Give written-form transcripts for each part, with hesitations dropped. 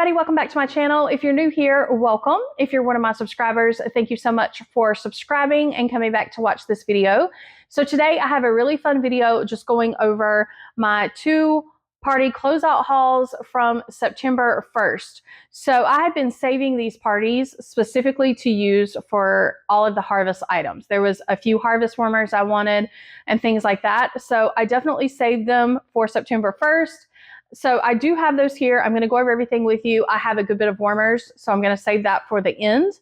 everybody, welcome back to my channel. If you're new here, welcome. If you're one of my subscribers, thank you so much for subscribing and coming back to watch this video. So today I have a really fun video just going over my 2 party closeout hauls from September 1st. So I have been saving these parties specifically to use for all of the harvest items. There was a few harvest warmers I wanted and things like that. So I definitely saved them for September 1st. So I do have those here. I'm going to go over everything with you. I have a good bit of warmers, so I'm going to save that for the end.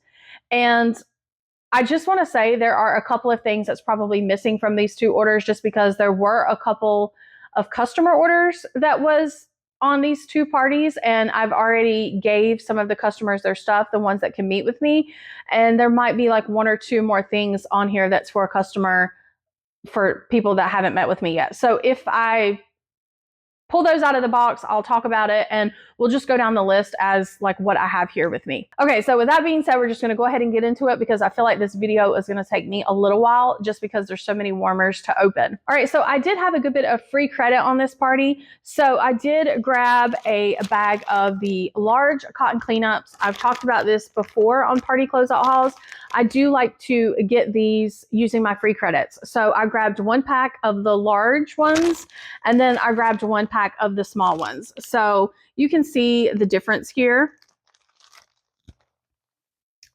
And I just want to say there are a couple of things that's probably missing from these 2 orders, just because there were a couple of customer orders that was on these 2 parties, and I've already gave some of the customers their stuff, the ones that can meet with me. And there might be like 1 or 2 more things on here that's for a customer, for people that haven't met with me yet. So if I pull those out of the box, I'll talk about it, and we'll just go down the list as like what I have here with me. Okay, so with that being said, we're just going to go ahead and get into it, because I feel like this video is going to take me a little while just because there's so many warmers to open. All right, so I did have a good bit of free credit on this party. So I did grab a bag of the large cotton cleanups. I've talked about this before on party closeout hauls. I do like to get these using my free credits. So I grabbed 1 pack of the large ones, and then I grabbed 1 pack of the small ones. So you can see the difference here.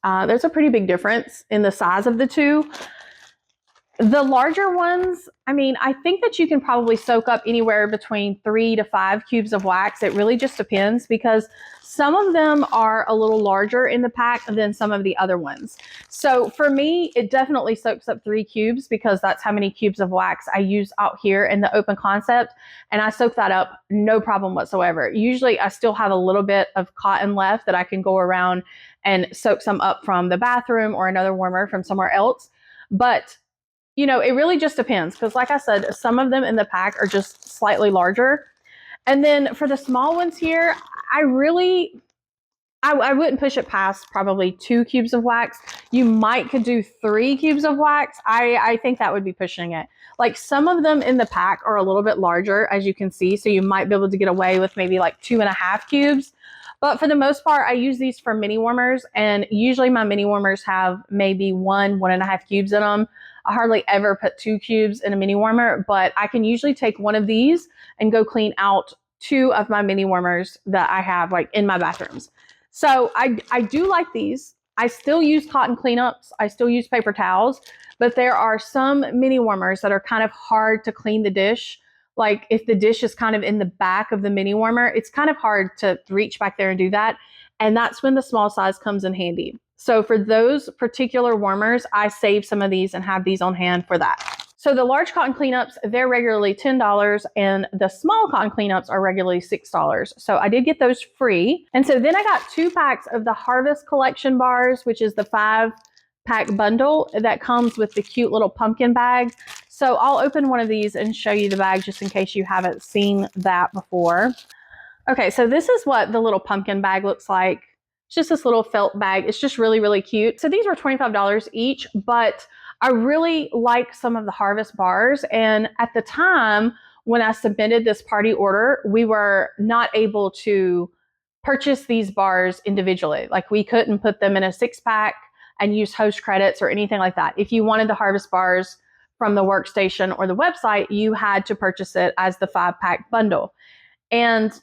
There's a pretty big difference in the size of the 2. The larger ones, I mean, I think that you can probably soak up anywhere between 3 to 5 cubes of wax. It really just depends, because some of them are a little larger in the pack than some of the other ones. So for me, it definitely soaks up 3 cubes, because that's how many cubes of wax I use out here in the open concept. And I soak that up no problem whatsoever. Usually I still have a little bit of cotton left that I can go around and soak some up from the bathroom or another warmer from somewhere else. But you know, it really just depends, because like I said, some of them in the pack are just slightly larger. And then for the small ones here, I wouldn't push it past probably 2 cubes of wax. You might could do 3 cubes of wax. I think that would be pushing it. Like, some of them in the pack are a little bit larger, as you can see. So you might be able to get away with maybe like 2.5 cubes. But for the most part, I use these for mini warmers, and usually my mini warmers have maybe 1.5 cubes in them. I hardly ever put 2 cubes in a mini warmer, but I can usually take 1 of these and go clean out 2 of my mini warmers that I have like in my bathrooms. So I do like these. I still use cotton cleanups. I still use paper towels, but there are some mini warmers that are kind of hard to clean the dish. Like, if the dish is kind of in the back of the mini warmer, it's kind of hard to reach back there and do that. And that's when the small size comes in handy. So for those particular warmers, I save some of these and have these on hand for that. So the large cotton cleanups, they're regularly $10, and the small cotton cleanups are regularly $6. So I did get those free. And so then I got 2 packs of the Harvest Collection bars, which is the 5-pack bundle that comes with the cute little pumpkin bag. So I'll open one of these and show you the bag, just in case you haven't seen that before. Okay, so this is what the little pumpkin bag looks like. It's just this little felt bag. It's just really, really cute. So these were $25 each, but I really like some of the Harvest bars. And at the time when I submitted this party order, we were not able to purchase these bars individually. Like, we couldn't put them in a 6-pack and use host credits or anything like that. If you wanted the Harvest bars from the workstation or the website, you had to purchase it as the 5-pack bundle. And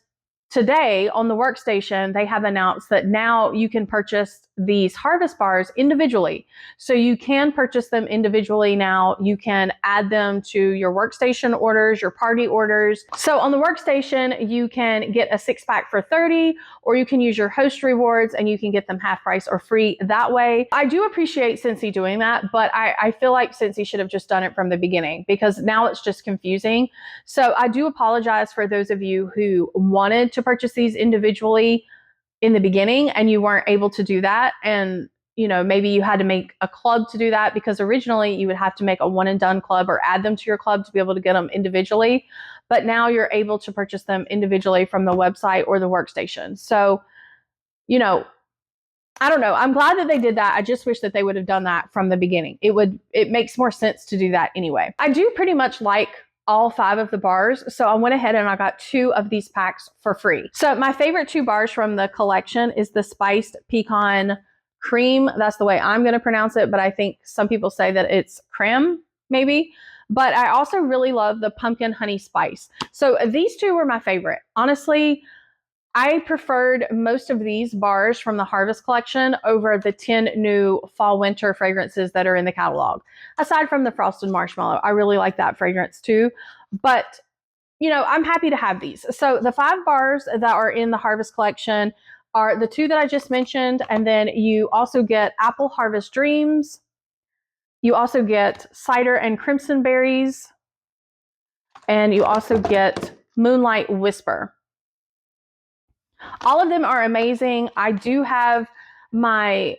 today on the workstation, they have announced that now you can purchase these Harvest bars individually. So you can purchase them individually now. You can add them to your workstation orders, your party orders. So on the workstation, you can get a 6-pack for $30, or you can use your host rewards and you can get them half price or free that way. I do appreciate Scentsy doing that, but I feel like Scentsy should have just done it from the beginning, because now it's just confusing. So I do apologize for those of you who wanted to purchase these individually in the beginning and you weren't able to do that. And, you know, maybe you had to make a club to do that, because originally you would have to make a one and done club or add them to your club to be able to get them individually. But now you're able to purchase them individually from the website or the workstation. So, you know, I don't know. I'm glad that they did that. I just wish that they would have done that from the beginning. It makes more sense to do that anyway. I do pretty much like all 5 of the bars. So I went ahead and I got 2 of these packs for free. So my favorite 2 bars from the collection is the spiced pecan cream. That's the way I'm going to pronounce it, but I think some people say that it's creme, maybe. But I also really love the pumpkin honey spice. So these 2 were my favorite. Honestly, I preferred most of these bars from the Harvest collection over the 10 new fall winter fragrances that are in the catalog. Aside from the frosted marshmallow, I really like that fragrance too. But, you know, I'm happy to have these. So the 5 bars that are in the Harvest collection are the 2 that I just mentioned. And then you also get Apple Harvest Dreams. You also get Cider and Crimson Berries. And you also get Moonlight Whisper. All of them are amazing. I do have my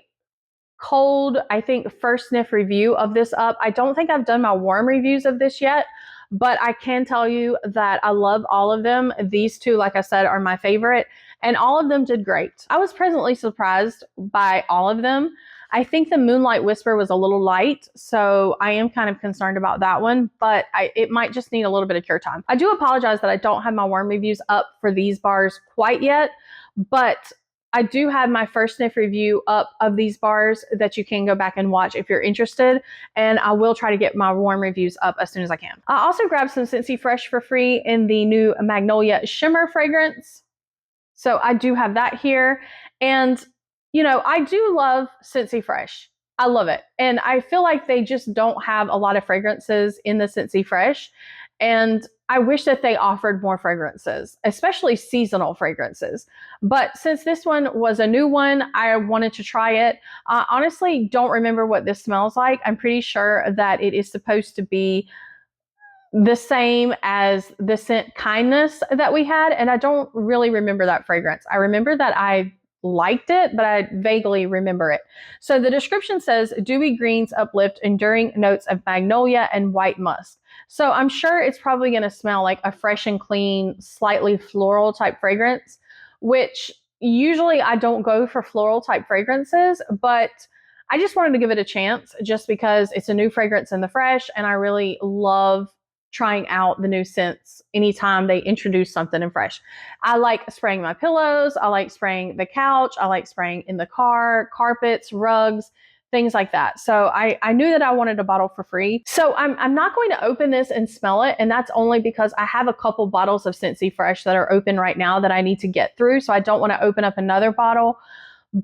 cold, I think, first sniff review of this up. I don't think I've done my warm reviews of this yet, but I can tell you that I love all of them. These 2, like I said, are my favorite, and all of them did great. I was pleasantly surprised by all of them. I think the Moonlight Whisper was a little light, so I am kind of concerned about that one, but it might just need a little bit of cure time. I do apologize that I don't have my warm reviews up for these bars quite yet, but I do have my first sniff review up of these bars that you can go back and watch if you're interested, and I will try to get my warm reviews up as soon as I can. I also grabbed some Scentsy Fresh for free in the new Magnolia Shimmer fragrance. So I do have that here, and you know, I do love Scentsy Fresh. I love it. And I feel like they just don't have a lot of fragrances in the Scentsy Fresh. And I wish that they offered more fragrances, especially seasonal fragrances. But since this one was a new one, I wanted to try it. I honestly don't remember what this smells like. I'm pretty sure that it is supposed to be the same as the scent Kindness that we had. And I don't really remember that fragrance. I remember that I liked it, but I vaguely remember it. So the description says, dewy greens uplift enduring notes of magnolia and white musk. So I'm sure it's probably going to smell like a fresh and clean, slightly floral type fragrance, which usually I don't go for floral type fragrances, but I just wanted to give it a chance just because it's a new fragrance in the fresh, and I really love trying out the new scents anytime they introduce something in fresh. I like spraying my pillows. I like spraying the couch. I like spraying in the car, carpets, rugs, things like that. So I knew that I wanted a bottle for free. So I'm not going to open this and smell it. And that's only because I have a couple bottles of Scentsy Fresh that are open right now that I need to get through. So I don't want to open up another bottle.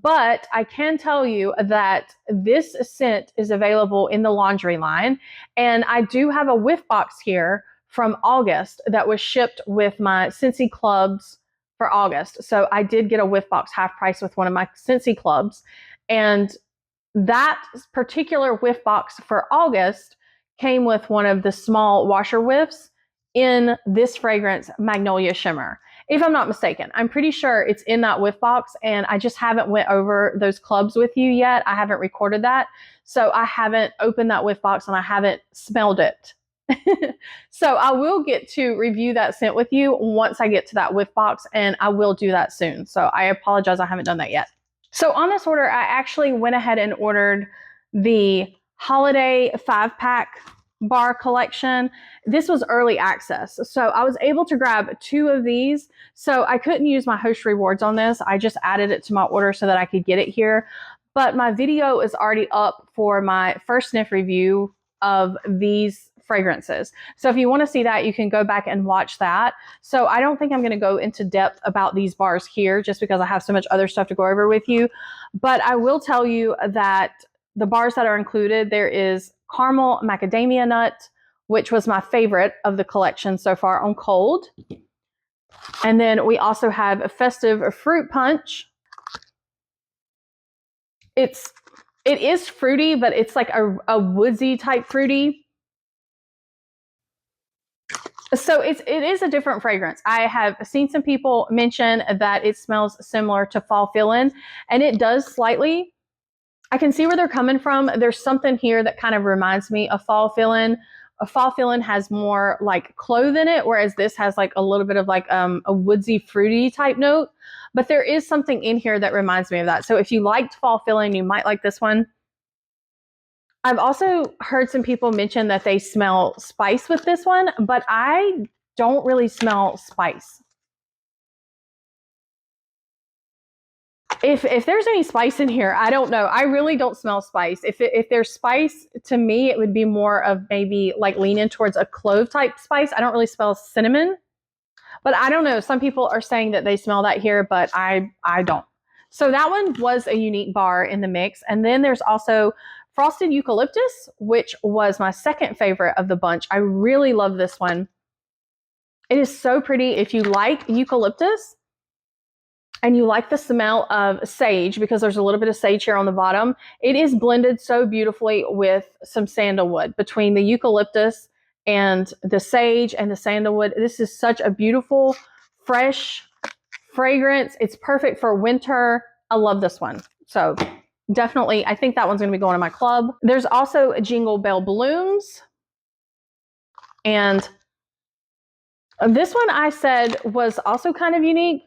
But I can tell you that this scent is available in the laundry line. And I do have a whiff box here from August that was shipped with my Scentsy Clubs for August. So I did get a whiff box half price with one of my Scentsy Clubs. And that particular whiff box for August came with one of the small washer whiffs in this fragrance, Magnolia Shimmer. If I'm not mistaken, I'm pretty sure it's in that whiff box, and I just haven't went over those clubs with you yet. I haven't recorded that. So I haven't opened that whiff box and I haven't smelled it. So I will get to review that scent with you once I get to that whiff box, and I will do that soon. So I apologize, I haven't done that yet. So on this order, I actually went ahead and ordered the holiday 5-pack bar collection. This was early access, so I was able to grab 2 of these. So I couldn't use my host rewards on this. I just added it to my order so that I could get it here. But my video is already up for my first sniff review of these fragrances. So if you want to see that, you can go back and watch that. So I don't think I'm going to go into depth about these bars here just because I have so much other stuff to go over with you. But I will tell you that the bars that are included, there is caramel macadamia nut, which was my favorite of the collection so far on cold. And then we also have a festive fruit punch. It is fruity, but it's like a woodsy type fruity. So it is a different fragrance. I have seen some people mention that it smells similar to fall fill-in, and it does slightly. I can see where they're coming from. There's something here that kind of reminds me of fall fill-in. A fall fill-in has more like clove in it, whereas this has like a little bit of like a woodsy, fruity type note. But there is something in here that reminds me of that. So if you liked fall fill-in, you might like this one. I've also heard some people mention that they smell spice with this one, but I don't really smell spice. If there's any spice in here, I don't know. I really don't smell spice. If there's spice, to me, it would be more of maybe like leaning towards a clove type spice. I don't really smell cinnamon, but I don't know. Some people are saying that they smell that here, but I don't. So that one was a unique bar in the mix. And then there's also Frosted Eucalyptus, which was my second favorite of the bunch. I really love this one. It is so pretty. If you like eucalyptus and you like the smell of sage, because there's a little bit of sage here on the bottom, it is blended so beautifully with some sandalwood. Between the eucalyptus and the sage and the sandalwood, this is such a beautiful, fresh fragrance. It's perfect for winter. I love this one. So definitely, I think that one's going to be going to my club. There's also Jingle Bell Balloons. And this one I said was also kind of unique.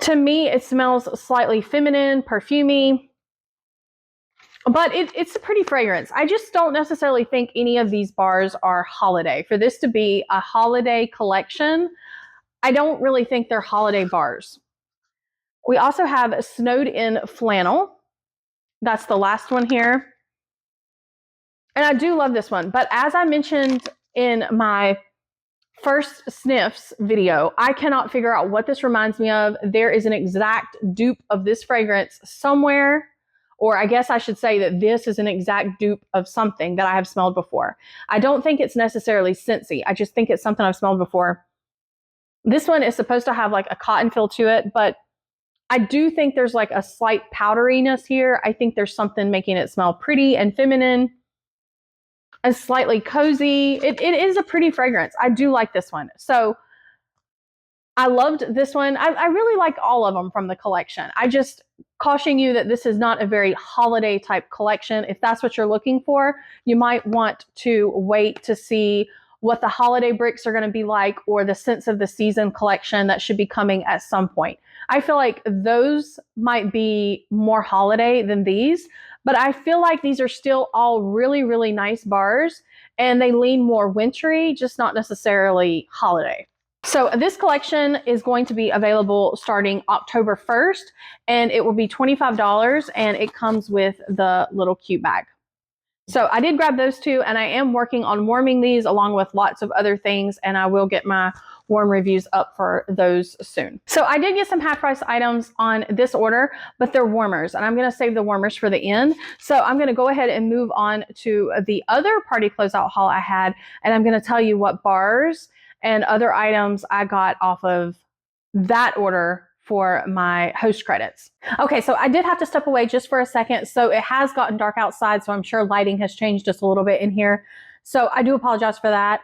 To me, it smells slightly feminine, perfumey, but it's a pretty fragrance. I just don't necessarily think any of these bars are holiday. For this to be a holiday collection, I don't really think they're holiday bars. We also have Snowed In Flannel. That's the last one here. And I do love this one, but as I mentioned in my first sniffs video, I cannot figure out what this reminds me of. There is an exact dupe of this fragrance somewhere, or I guess I should say that this is an exact dupe of something that I have smelled before. I don't think it's necessarily Scentsy. I just think it's something I've smelled before. This one is supposed to have like a cotton feel to it, but I do think there's like a slight powderiness here. I think there's something making it smell pretty and feminine and slightly cozy. It is a pretty fragrance. I do like this one. So I loved this one. I really like all of them from the collection. I just caution you that this is not a very holiday type collection. If that's what you're looking for, you might want to wait to see what the holiday bricks are going to be like, or the Scents of the Season collection that should be coming at some point. I feel like those might be more holiday than these, but I feel like these are still all really, really nice bars, and they lean more wintry, just not necessarily holiday. So this collection is going to be available starting October 1st, and it will be $25, and it comes with the little cute bag. So I did grab those two, and I am working on warming these along with lots of other things, and I will get my warm reviews up for those soon. So I did get some half price items on this order, but they're warmers, and I'm going to save the warmers for the end. So I'm going to go ahead and move on to the other party closeout haul I had, and I'm going to tell you what bars and other items I got off of that order for my host credits. Okay, so I did have to step away just for a second. So it has gotten dark outside, so I'm sure lighting has changed just a little bit in here. So I do apologize for that.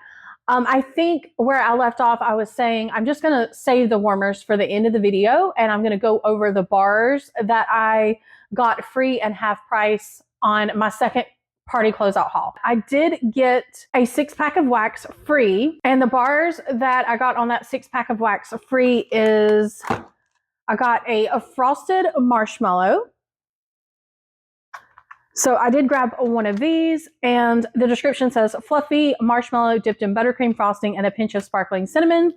I think where I left off, I was saying I'm just going to save the warmers for the end of the video, and I'm going to go over the bars that I got free and half price on my second party closeout haul. I did get a 6-pack of wax free, and the bars that I got on that 6-pack of wax free is, I got a frosted marshmallow. So I did grab one of these, and the description says fluffy marshmallow dipped in buttercream frosting and a pinch of sparkling cinnamon.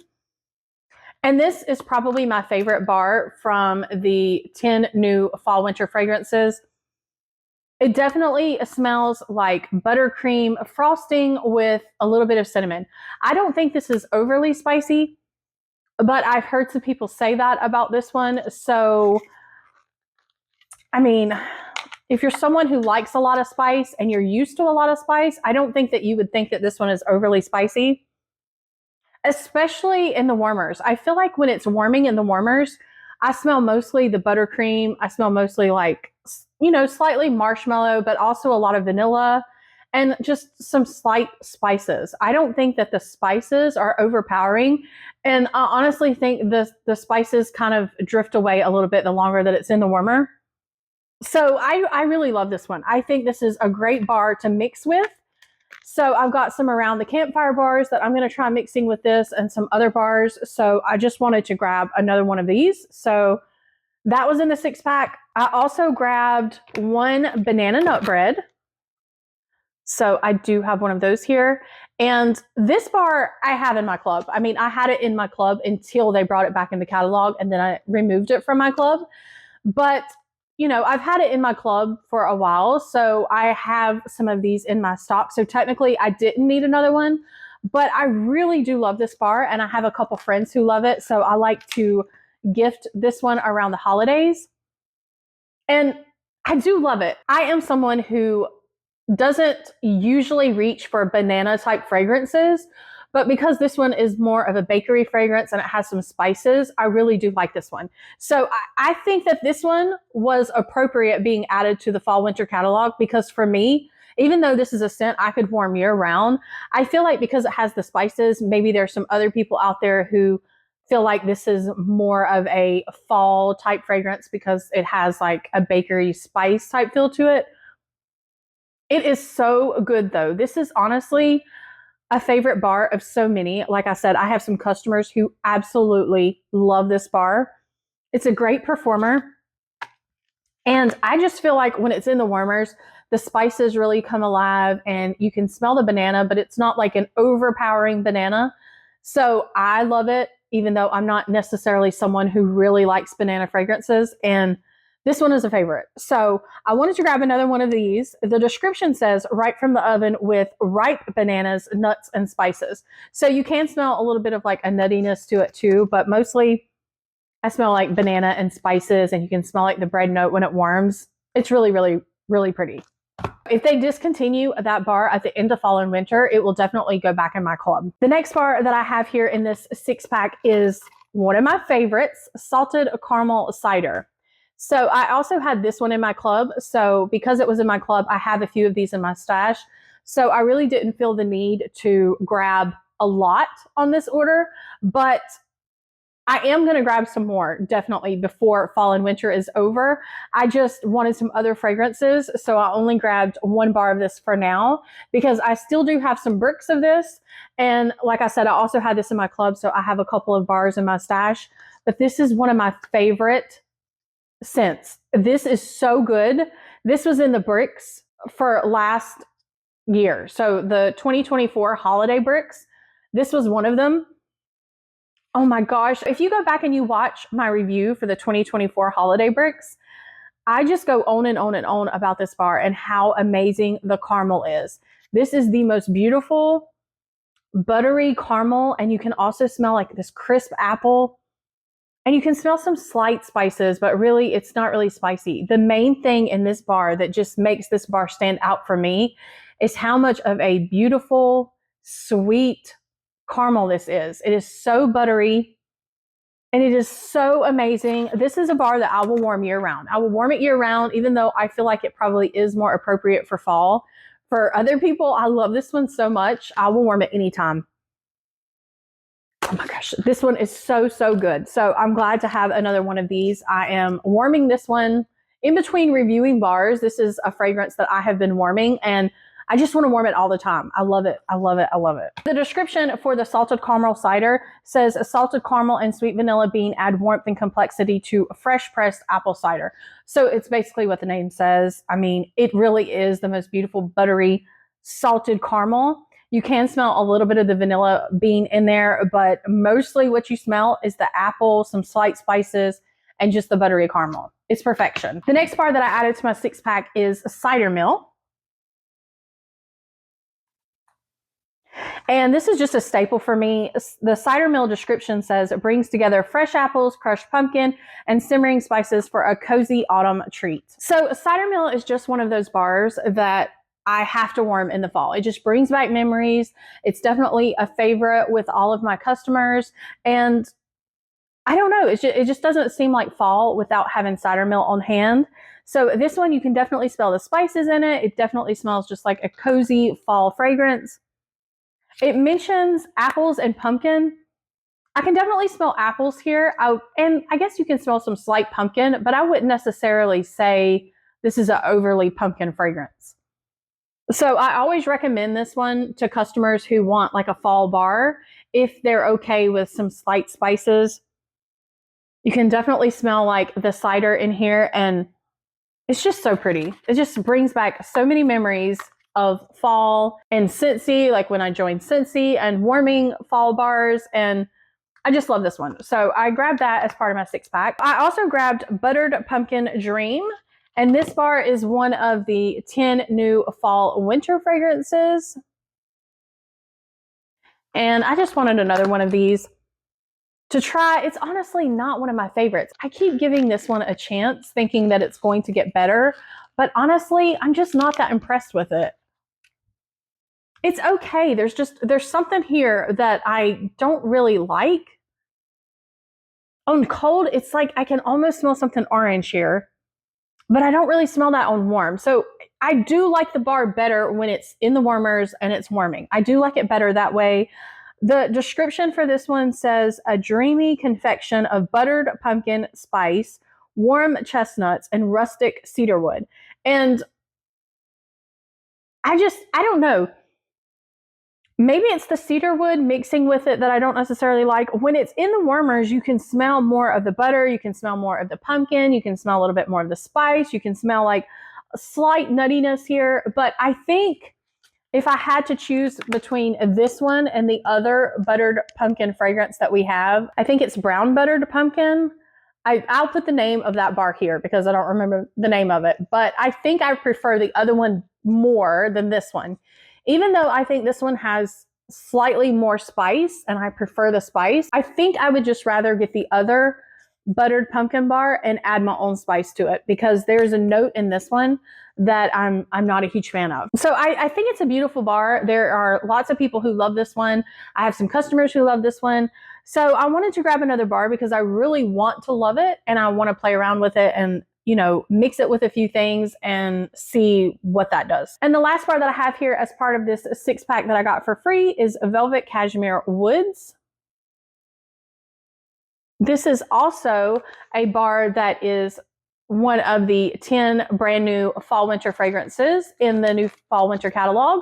And this is probably my favorite bar from the 10 new fall winter fragrances. It definitely smells like buttercream frosting with a little bit of cinnamon. I don't think this is overly spicy, but I've heard some people say that about this one. So, I mean, if you're someone who likes a lot of spice and you're used to a lot of spice, I don't think that you would think that this one is overly spicy, especially in the warmers. I feel like when it's warming in the warmers, I smell mostly the buttercream. I smell mostly like, you know, slightly marshmallow, but also a lot of vanilla and just some slight spices. I don't think that the spices are overpowering. And I honestly think the spices kind of drift away a little bit the longer that it's in the warmer. So I really love this one. I think this is a great bar to mix with. So I've got some around the campfire bars that I'm going to try mixing with this, and some other bars. So I just wanted to grab another one of these. So that was in the 6-pack. I also grabbed one banana nut bread. So I do have one of those here. And this bar I have in my club. I mean, I had it in my club until they brought it back in the catalog, and then I removed it from my club. But, you know, I've had it in my club for a while, so I have some of these in my stock. So technically I didn't need another one, but I really do love this bar, and I have a couple friends who love it. So I like to gift this one around the holidays. And I do love it. I am someone who doesn't usually reach for banana type fragrances, but because this one is more of a bakery fragrance and it has some spices, I really do like this one. So I think that this one was appropriate being added to the fall winter catalog, because for me, even though this is a scent I could warm year round, I feel like because it has the spices, maybe there's some other people out there who feel like this is more of a fall type fragrance because it has like a bakery spice type feel to it. It is so good though. This is honestly a favorite bar of so many. Like I said, I have some customers who absolutely love this bar. It's a great performer. And I just feel like when it's in the warmers, the spices really come alive and you can smell the banana, but it's not like an overpowering banana. So I love it, even though I'm not necessarily someone who really likes banana fragrances. And this one is a favorite. So I wanted to grab another one of these. The description says right from the oven with ripe bananas, nuts, and spices. So you can smell a little bit of like a nuttiness to it too, but mostly I smell like banana and spices, and you can smell like the bread note when it warms. It's really, really, really pretty. If they discontinue that bar at the end of fall and winter, it will definitely go back in my club. The next bar that I have here in this 6-pack is one of my favorites, Salted Caramel Cider. So I also had this one in my club. So because it was in my club, I have a few of these in my stash. So I really didn't feel the need to grab a lot on this order, but I am going to grab some more definitely before fall and winter is over. I just wanted some other fragrances, so I only grabbed one bar of this for now because I still do have some bricks of this. And like I said, I also had this in my club, so I have a couple of bars in my stash. But this is one of my favorite scents. This is so good. This was in the bricks for last year. So the 2024 holiday bricks, this was one of them. Oh my gosh. If you go back and you watch my review for the 2024 holiday bricks, I just go on and on and on about this bar and how amazing the caramel is. This is the most beautiful buttery caramel, and you can also smell like this crisp apple. And you can smell some slight spices, but really it's not really spicy. The main thing in this bar that just makes this bar stand out for me is how much of a beautiful, sweet caramel this is. It is so buttery and it is so amazing. This is a bar that I will warm year round. I will warm it year round, even though I feel like it probably is more appropriate for fall. For other people, I love this one so much. I will warm it anytime. Oh my gosh, this one is so, so good. So I'm glad to have another one of these. I am warming this one in between reviewing bars. This is a fragrance that I have been warming, and I just want to warm it all the time. I love it. I love it. I love it. The description for the Salted Caramel Cider says salted caramel and sweet vanilla bean add warmth and complexity to fresh pressed apple cider. So it's basically what the name says. I mean, it really is the most beautiful buttery salted caramel. You can smell a little bit of the vanilla bean in there, but mostly what you smell is the apple, some slight spices, and just the buttery caramel. It's perfection. The next bar that I added to my 6-pack is Cider Mill. And this is just a staple for me. The Cider Mill description says it brings together fresh apples, crushed pumpkin, and simmering spices for a cozy autumn treat. So Cider Mill is just one of those bars that I have to warm in the fall. It just brings back memories. It's definitely a favorite with all of my customers. And I don't know, it just doesn't seem like fall without having Cider Mill on hand. So this one, you can definitely smell the spices in it. It definitely smells just like a cozy fall fragrance. It mentions apples and pumpkin. I can definitely smell apples here. And I guess you can smell some slight pumpkin, but I wouldn't necessarily say this is an overly pumpkin fragrance. So I always recommend this one to customers who want like a fall bar if they're okay with some slight spices. You can definitely smell like the cider in here, and it's just so pretty. It just brings back so many memories. of fall and Scentsy, like when I joined Scentsy and warming fall bars. And I just love this one. So I grabbed that as part of my 6-pack. I also grabbed Buttered Pumpkin Dream. And this bar is one of the 10 new fall winter fragrances. And I just wanted another one of these to try. It's honestly not one of my favorites. I keep giving this one a chance, thinking that it's going to get better. But honestly, I'm just not that impressed with it. It's okay. There's something here that I don't really like. On cold, it's like I can almost smell something orange here, but I don't really smell that on warm. So I do like the bar better when it's in the warmers and it's warming. I do like it better that way. The description for this one says a dreamy confection of buttered pumpkin spice, warm chestnuts, and rustic cedarwood. And I don't know. Maybe it's the cedarwood mixing with it that I don't necessarily like. When it's in the warmers, you can smell more of the butter. You can smell more of the pumpkin. You can smell a little bit more of the spice. You can smell like a slight nuttiness here. But I think if I had to choose between this one and the other buttered pumpkin fragrance that we have, I think it's brown buttered pumpkin. I'll put the name of that bar here because I don't remember the name of it. But I think I prefer the other one more than this one. Even though I think this one has slightly more spice and I prefer the spice, I think I would just rather get the other buttered pumpkin bar and add my own spice to it because there's a note in this one that I'm not a huge fan of. So I think it's a beautiful bar. There are lots of people who love this one. I have some customers who love this one. So I wanted to grab another bar because I really want to love it and I want to play around with it and mix it with a few things and see what that does. And the last bar that I have here as part of this 6-pack that I got for free is Velvet Cashmere Woods. This is also a bar that is one of the 10 brand new fall winter fragrances in the new fall winter catalog.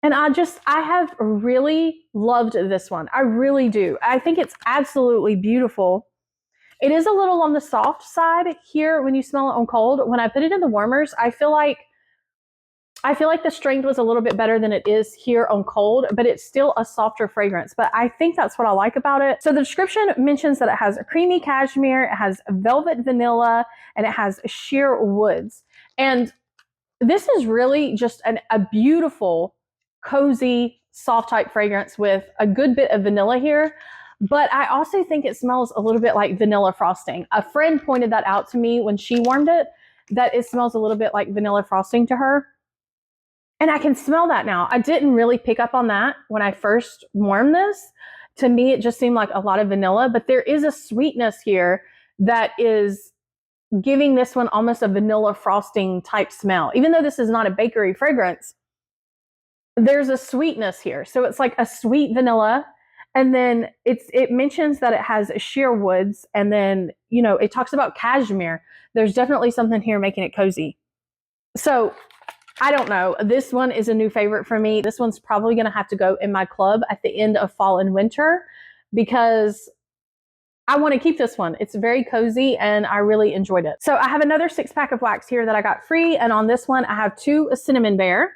And I have really loved this one. I really do. I think it's absolutely beautiful. It is a little on the soft side here when you smell it on cold. When I put it in the warmers, I feel like the strength was a little bit better than it is here on cold, but it's still a softer fragrance. But I think that's what I like about it. So the description mentions that it has a creamy cashmere, it has velvet vanilla, and it has sheer woods. And this is really just a beautiful, cozy, soft type fragrance with a good bit of vanilla here. But I also think it smells a little bit like vanilla frosting. A friend pointed that out to me when she warmed it, that it smells a little bit like vanilla frosting to her. And I can smell that now. I didn't really pick up on that when I first warmed this. To me, it just seemed like a lot of vanilla, but there is a sweetness here that is giving this one almost a vanilla frosting type smell. Even though this is not a bakery fragrance, there's a sweetness here. So it's like a sweet vanilla. And then it mentions that it has sheer woods. And then, it talks about cashmere. There's definitely something here making it cozy. So I don't know. This one is a new favorite for me. This one's probably going to have to go in my club at the end of fall and winter because I want to keep this one. It's very cozy and I really enjoyed it. So I have another 6-pack of wax here that I got free. And on this one, I have 2 cinnamon bear.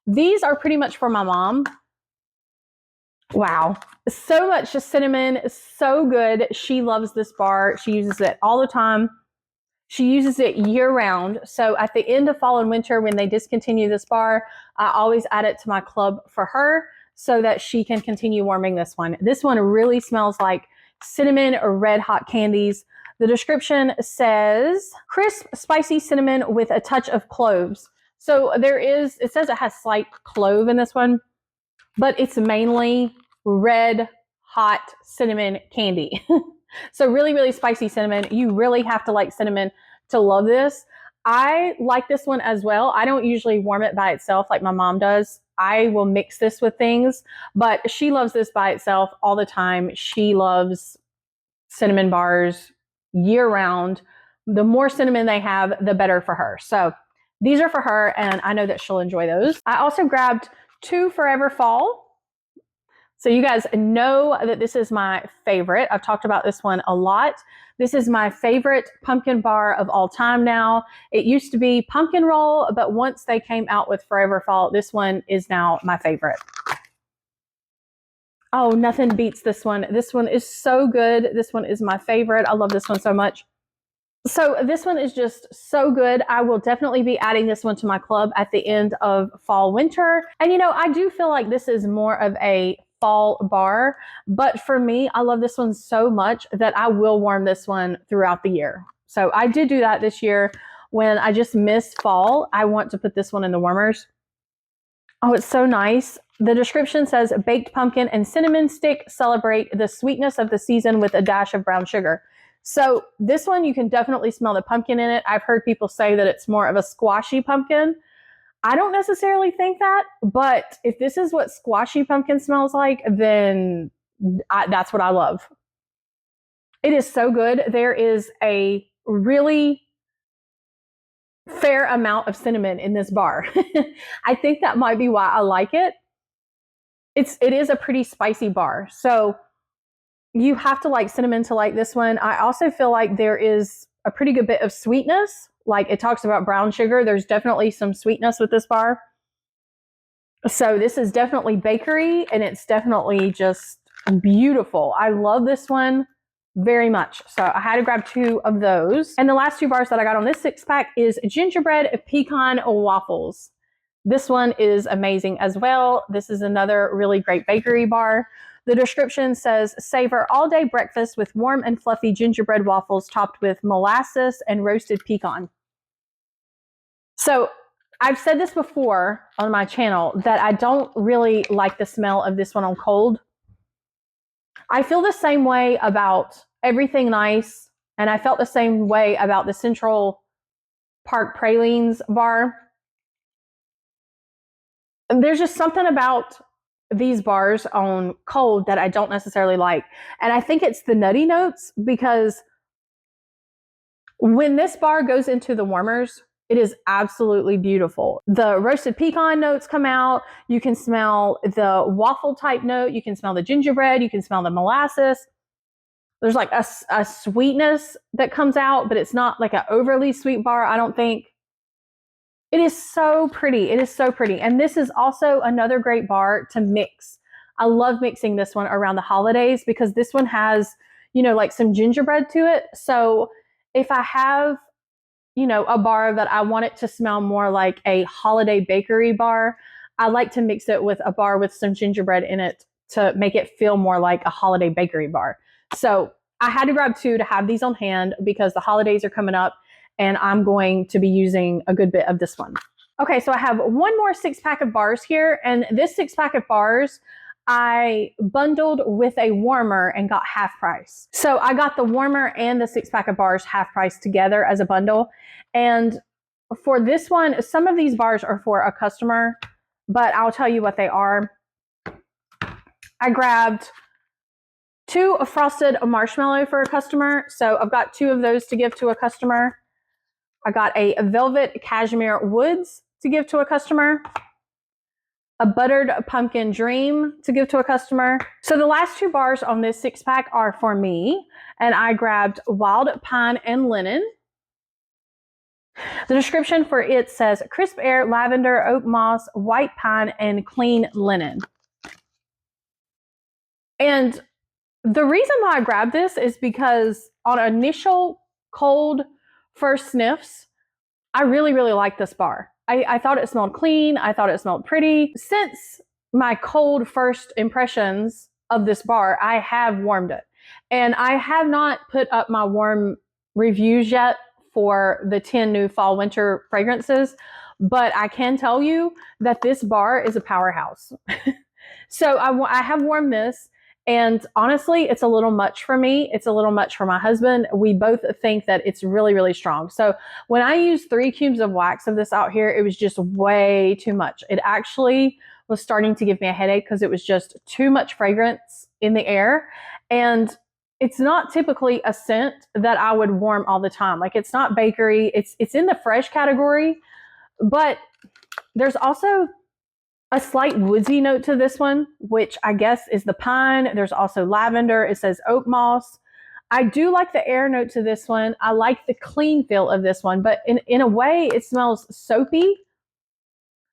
These are pretty much for my mom. Wow. So much cinnamon. So good. She loves this bar. She uses it all the time. She uses it year round. So at the end of fall and winter, when they discontinue this bar, I always add it to my club for her so that she can continue warming this one. This one really smells like cinnamon or red hot candies. The description says crisp, spicy cinnamon with a touch of cloves. So it says it has slight clove in this one, but it's mainly red hot cinnamon candy. So really, really spicy cinnamon. You really have to like cinnamon to love this. I like this one as well. I don't usually warm it by itself like my mom does. I will mix this with things, but she loves this by itself all the time. She loves cinnamon bars year round. The more cinnamon they have, the better for her. So these are for her, and I know that she'll enjoy those. I also grabbed 2 Forever Fall. So you guys know that this is my favorite. I've talked about this one a lot. This is my favorite pumpkin bar of all time now. It used to be pumpkin roll, but once they came out with Forever Fall, this one is now my favorite. Oh, nothing beats this one. This one is so good. This one is my favorite. I love this one so much. So this one is just so good. I will definitely be adding this one to my club at the end of fall, winter. And you know, I do feel like this is more of a fall bar, but for me, I love this one so much that I will warm this one throughout the year. So I did do that this year when I just missed fall. I want to put this one in the warmers. Oh, it's so nice. The description says baked pumpkin and cinnamon stick celebrate the sweetness of the season with a dash of brown sugar. So this one, you can definitely smell the pumpkin in it. I've heard people say that it's more of a squashy pumpkin. I don't necessarily think that, but if this is what squashy pumpkin smells like, then that's what I love. It is so good. There is a really fair amount of cinnamon in this bar. I think that might be why I like it. It is a pretty spicy bar. So you have to like cinnamon to like this one. I also feel like there is a pretty good bit of sweetness. Like it talks about brown sugar. There's definitely some sweetness with this bar. So this is definitely bakery and it's definitely just beautiful. I love this one very much. So I had to grab 2 of those. And the last 2 bars that I got on this 6-pack is gingerbread pecan waffles. This one is amazing as well. This is another really great bakery bar. The description says, savor all-day breakfast with warm and fluffy gingerbread waffles topped with molasses and roasted pecan. So I've said this before on my channel that I don't really like the smell of this one on cold. I feel the same way about Everything Nice, and I felt the same way about the Central Park Pralines bar. And there's just something about these bars on cold that I don't necessarily like. And I think it's the nutty notes, because when this bar goes into the warmers, it is absolutely beautiful. The roasted pecan notes come out. You can smell the waffle type note. You can smell the gingerbread. You can smell the molasses. There's like a sweetness that comes out, but it's not like an overly sweet bar, I don't think. It is so pretty. It is so pretty. And this is also another great bar to mix. I love mixing this one around the holidays because this one has, you know, like some gingerbread to it. So if I have, you know, a bar that I want it to smell more like a holiday bakery bar, I like to mix it with a bar with some gingerbread in it to make it feel more like a holiday bakery bar. So I had to grab 2 to have these on hand because the holidays are coming up and I'm going to be using a good bit of this one. Okay, so I have one more 6-pack of bars here, and this 6-pack of bars I bundled with a warmer and got half price. So I got the warmer and the 6-pack of bars half price together as a bundle. And for this one, some of these bars are for a customer, but I'll tell you what they are. I grabbed 2 frosted marshmallow for a customer. So I've got 2 of those to give to a customer. I got a velvet cashmere woods to give to a customer. A buttered pumpkin dream to give to a customer. So the last 2 bars on this 6-pack are for me, and I grabbed wild pine and linen. The description for it says crisp air, lavender, oak moss, white pine, and clean linen. And the reason why I grabbed this is because on initial cold first sniffs, I really, really liked this bar. I thought it smelled clean. I thought it smelled pretty. Since my cold first impressions of this bar, I have warmed it. And I have not put up my warm reviews yet for the 10 new fall winter fragrances, but I can tell you that this bar is a powerhouse. So I have warmed this. And honestly, it's a little much for me. It's a little much for my husband. We both think that it's really, really strong. So when I used 3 cubes of wax of this out here, it was just way too much. It actually was starting to give me a headache because it was just too much fragrance in the air. And it's not typically a scent that I would warm all the time. Like it's not bakery. It's in the fresh category, but there's also a slight woodsy note to this one, which I guess is the pine. There's also lavender. It says oak moss. I do like the air note to this one. I like the clean feel of this one, but in a way, it smells soapy.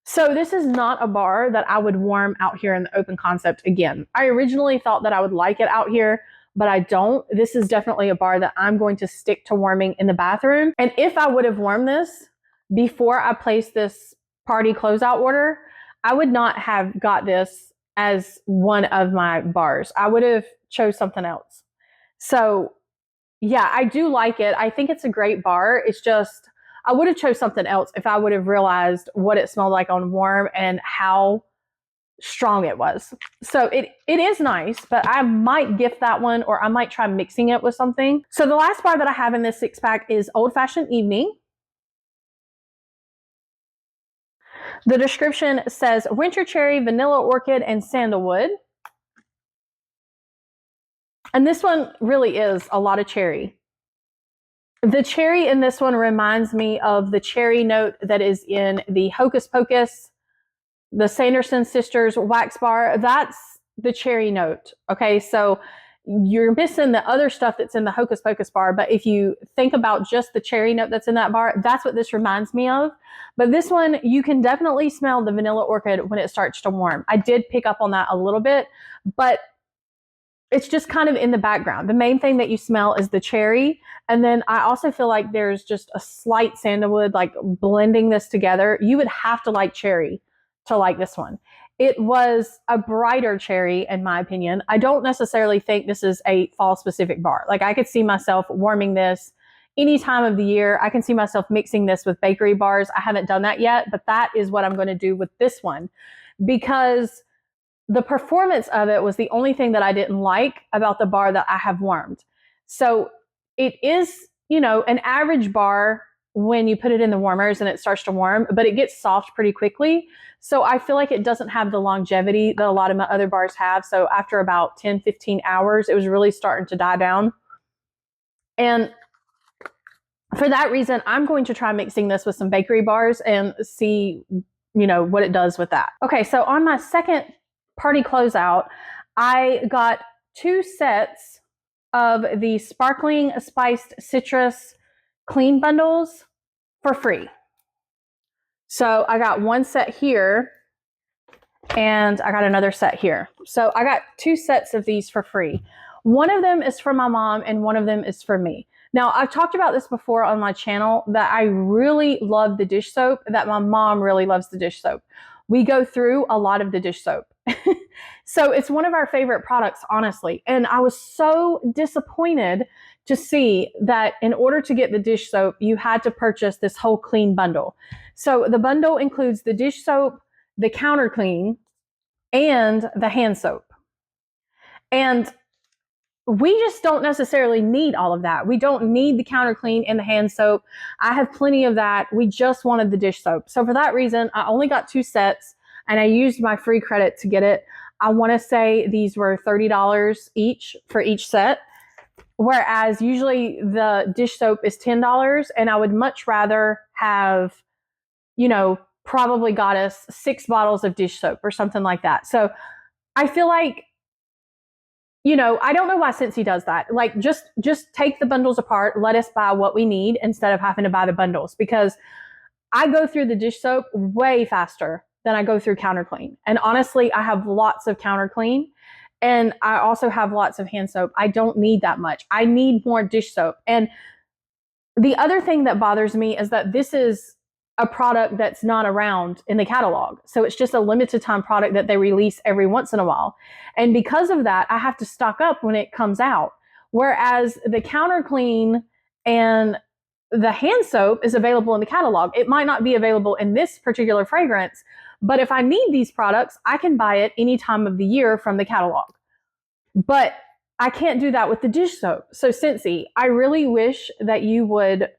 So this is not a bar that I would warm out here in the open concept again. I originally thought that I would like it out here, but I don't. This is definitely a bar that I'm going to stick to warming in the bathroom. And if I would have warmed this before I placed this party closeout order, I would not have got this as one of my bars. I would have chose something else. So yeah, I do like it. I think it's a great bar. It's just, I would have chose something else if I would have realized what it smelled like on warm and how strong it was. So it is nice, but I might gift that one, or I might try mixing it with something. So the last bar that I have in this 6-pack is Old Fashioned Evening. The description says winter cherry, vanilla orchid, and sandalwood. And this one really is a lot of cherry. The cherry in this one reminds me of the cherry note that is in the Hocus Pocus, the Sanderson Sisters wax bar. That's the cherry note. Okay, so you're missing the other stuff that's in the Hocus Pocus bar, but if you think about just the cherry note that's in that bar, that's what this reminds me of. But this one, you can definitely smell the vanilla orchid when it starts to warm. I did pick up on that a little bit, but it's just kind of in the background. The main thing that you smell is the cherry. And then I also feel like there's just a slight sandalwood, like blending this together. You would have to like cherry to like this one. It was a brighter cherry, in my opinion. I don't necessarily think this is a fall specific bar. Like I could see myself warming this any time of the year. I can see myself mixing this with bakery bars. I haven't done that yet, but that is what I'm going to do with this one, because the performance of it was the only thing that I didn't like about the bar that I have warmed. So it is, you know, an average bar when you put it in the warmers and it starts to warm, but it gets soft pretty quickly. So I feel like it doesn't have the longevity that a lot of my other bars have. So after about 10, 15 hours, it was really starting to die down. And for that reason, I'm going to try mixing this with some bakery bars and see, you know, what it does with that. Okay, so on my second party closeout, I got 2 sets of the Sparkling Spiced Citrus Clean Bundles for free. So I got one set here and I got another set here. So I got 2 sets of these for free. One of them is for my mom and one of them is for me. Now, I've talked about this before on my channel that I really love the dish soap, that my mom really loves the dish soap. We go through a lot of the dish soap. So it's one of our favorite products, honestly. And I was so disappointed to see that in order to get the dish soap, you had to purchase this whole clean bundle. So the bundle includes the dish soap, the counter clean, and the hand soap. And we just don't necessarily need all of that. We don't need the counter clean and the hand soap. I have plenty of that. We just wanted the dish soap. So for that reason, I only got 2 sets and I used my free credit to get it. I want to say these were $30 each for each set, whereas usually the dish soap is $10, and I would much rather have, you know, probably got us 6 bottles of dish soap or something like that. So I feel like, you know, I don't know why Scentsy does that. Like, just take the bundles apart, let us buy what we need instead of having to buy the bundles, because I go through the dish soap way faster than I go through counter clean. And honestly, I have lots of counter clean and I also have lots of hand soap. I don't need that much. I need more dish soap. And the other thing that bothers me is that this is a product that's not around in the catalog. So it's just a limited time product that they release every once in a while. And because of that, I have to stock up when it comes out. Whereas the counter clean and the hand soap is available in the catalog. It might not be available in this particular fragrance, but if I need these products, I can buy it any time of the year from the catalog. But I can't do that with the dish soap. So Scentsy, I really wish that you would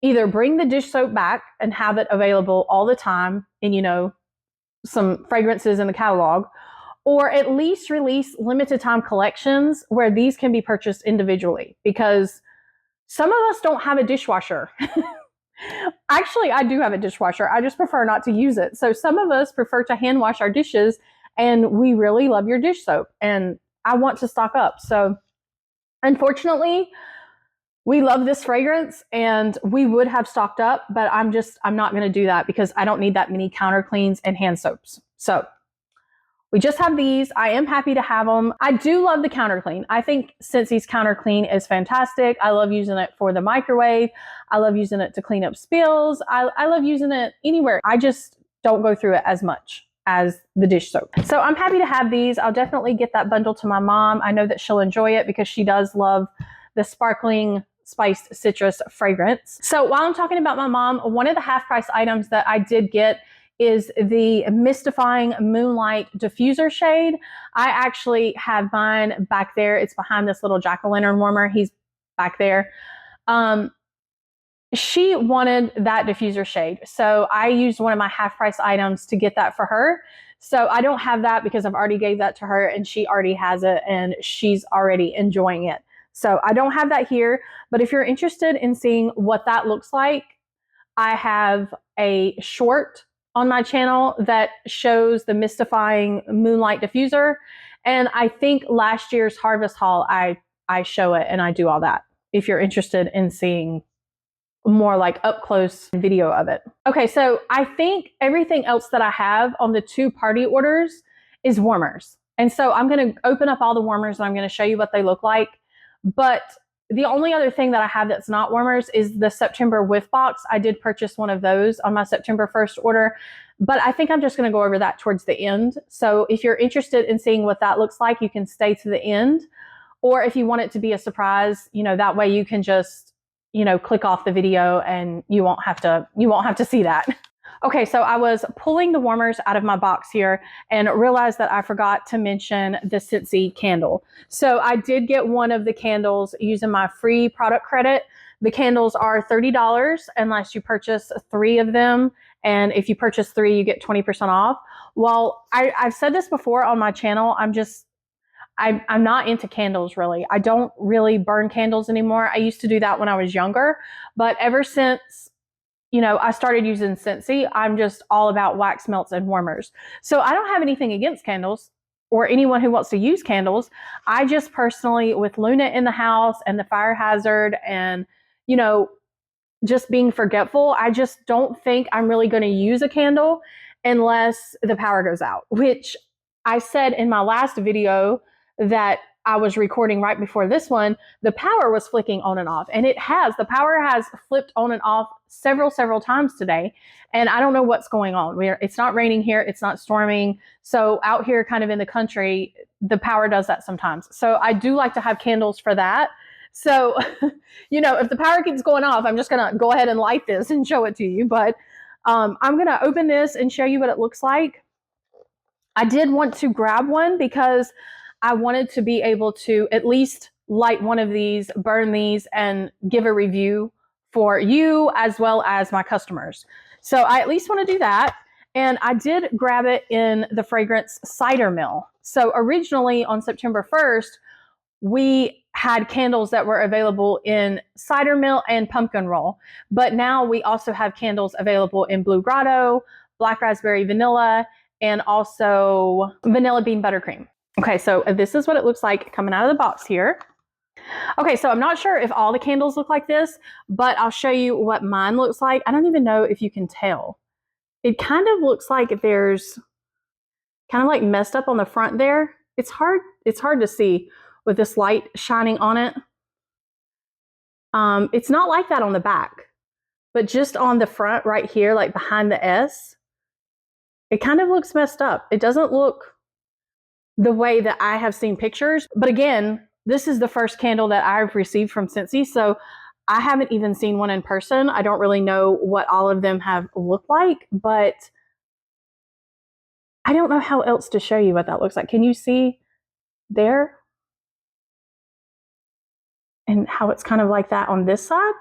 either bring the dish soap back and have it available all the time in, you know, some fragrances in the catalog, or at least release limited time collections where these can be purchased individually, because some of us don't have a dishwasher. Actually, I do have a dishwasher. I just prefer not to use it. So some of us prefer to hand wash our dishes, and we really love your dish soap. And I want to stock up. So unfortunately, we love this fragrance and we would have stocked up, but I'm not going to do that because I don't need that many counter cleans and hand soaps. So we just have these. I am happy to have them. I do love the counter clean. I think Scentsy's counter clean is fantastic. I love using it for the microwave. I love using it to clean up spills. I love using it anywhere. I just don't go through it as much as the dish soap. So I'm happy to have these. I'll definitely get that bundle to my mom. I know that she'll enjoy it because she does love the sparkling spiced citrus fragrance. So while I'm talking about my mom, one of the half price items that I did get is the Mystifying Moonlight Diffuser shade. I actually have mine back there. It's behind this little jack-o'-lantern warmer. He's back there. She wanted that diffuser shade. So I used one of my half price items to get that for her. So I don't have that because I've already gave that to her and she already has it and she's already enjoying it. So I don't have that here, but if you're interested in seeing what that looks like, I have a short on my channel that shows the Mystifying Moonlight Diffuser. And I think last year's Harvest haul, I show it and I do all that if you're interested in seeing more like up close video of it. Okay, so I think everything else that I have on the 2 party orders is warmers. And so I'm going to open up all the warmers and I'm going to show you what they look like. But the only other thing that I have that's not warmers is the September whiff box. I did purchase one of those on my September 1st order, but I think I'm just going to go over that towards the end. So if you're interested in seeing what that looks like, you can stay to the end. Or if you want it to be a surprise, that way you can just, click off the video and you won't have to see that. Okay, so I was pulling the warmers out of my box here and realized that I forgot to mention the Scentsy candle. So I did get one of the candles using my free product credit. The candles are $30 unless you purchase 3 of them. And if you purchase 3, you get 20% off. Well, I've said this before on my channel. I'm not into candles really. I don't really burn candles anymore. I used to do that when I was younger, but ever since I started using Scentsy, I'm just all about wax melts and warmers. So I don't have anything against candles or anyone who wants to use candles. I just personally, with Luna in the house and the fire hazard and, just being forgetful, I just don't think I'm really going to use a candle unless the power goes out, which I said in my last video that I was recording right before this one, the power was flicking on and off, and the power has flipped on and off several times today. And I don't know what's going on. It's not raining here. It's not storming. So out here kind of in the country, the power does that sometimes. So I do like to have candles for that. So, if the power keeps going off, I'm just going to go ahead and light this and show it to you. But I'm going to open this and show you what it looks like. I did want to grab one because I wanted to be able to at least light one of these, burn these, and give a review for you as well as my customers. So I at least want to do that. And I did grab it in the fragrance Cider Mill. So originally on September 1st, we had candles that were available in Cider Mill and Pumpkin Roll. But now we also have candles available in Blue Grotto, Black Raspberry Vanilla, and also Vanilla Bean Buttercream. Okay, so this is what it looks like coming out of the box here. Okay, so I'm not sure if all the candles look like this, but I'll show you what mine looks like. I don't even know if you can tell. It kind of looks like there's kind of like messed up on the front there. It's hard to see with this light shining on it. It's not like that on the back, but just on the front right here, like behind the S, it kind of looks messed up. It doesn't look the way that I have seen pictures. But again, this is the first candle that I've received from Scentsy, so I haven't even seen one in person. I don't really know what all of them have looked like, but I don't know how else to show you what that looks like. Can you see there? And how it's kind of like that on this side?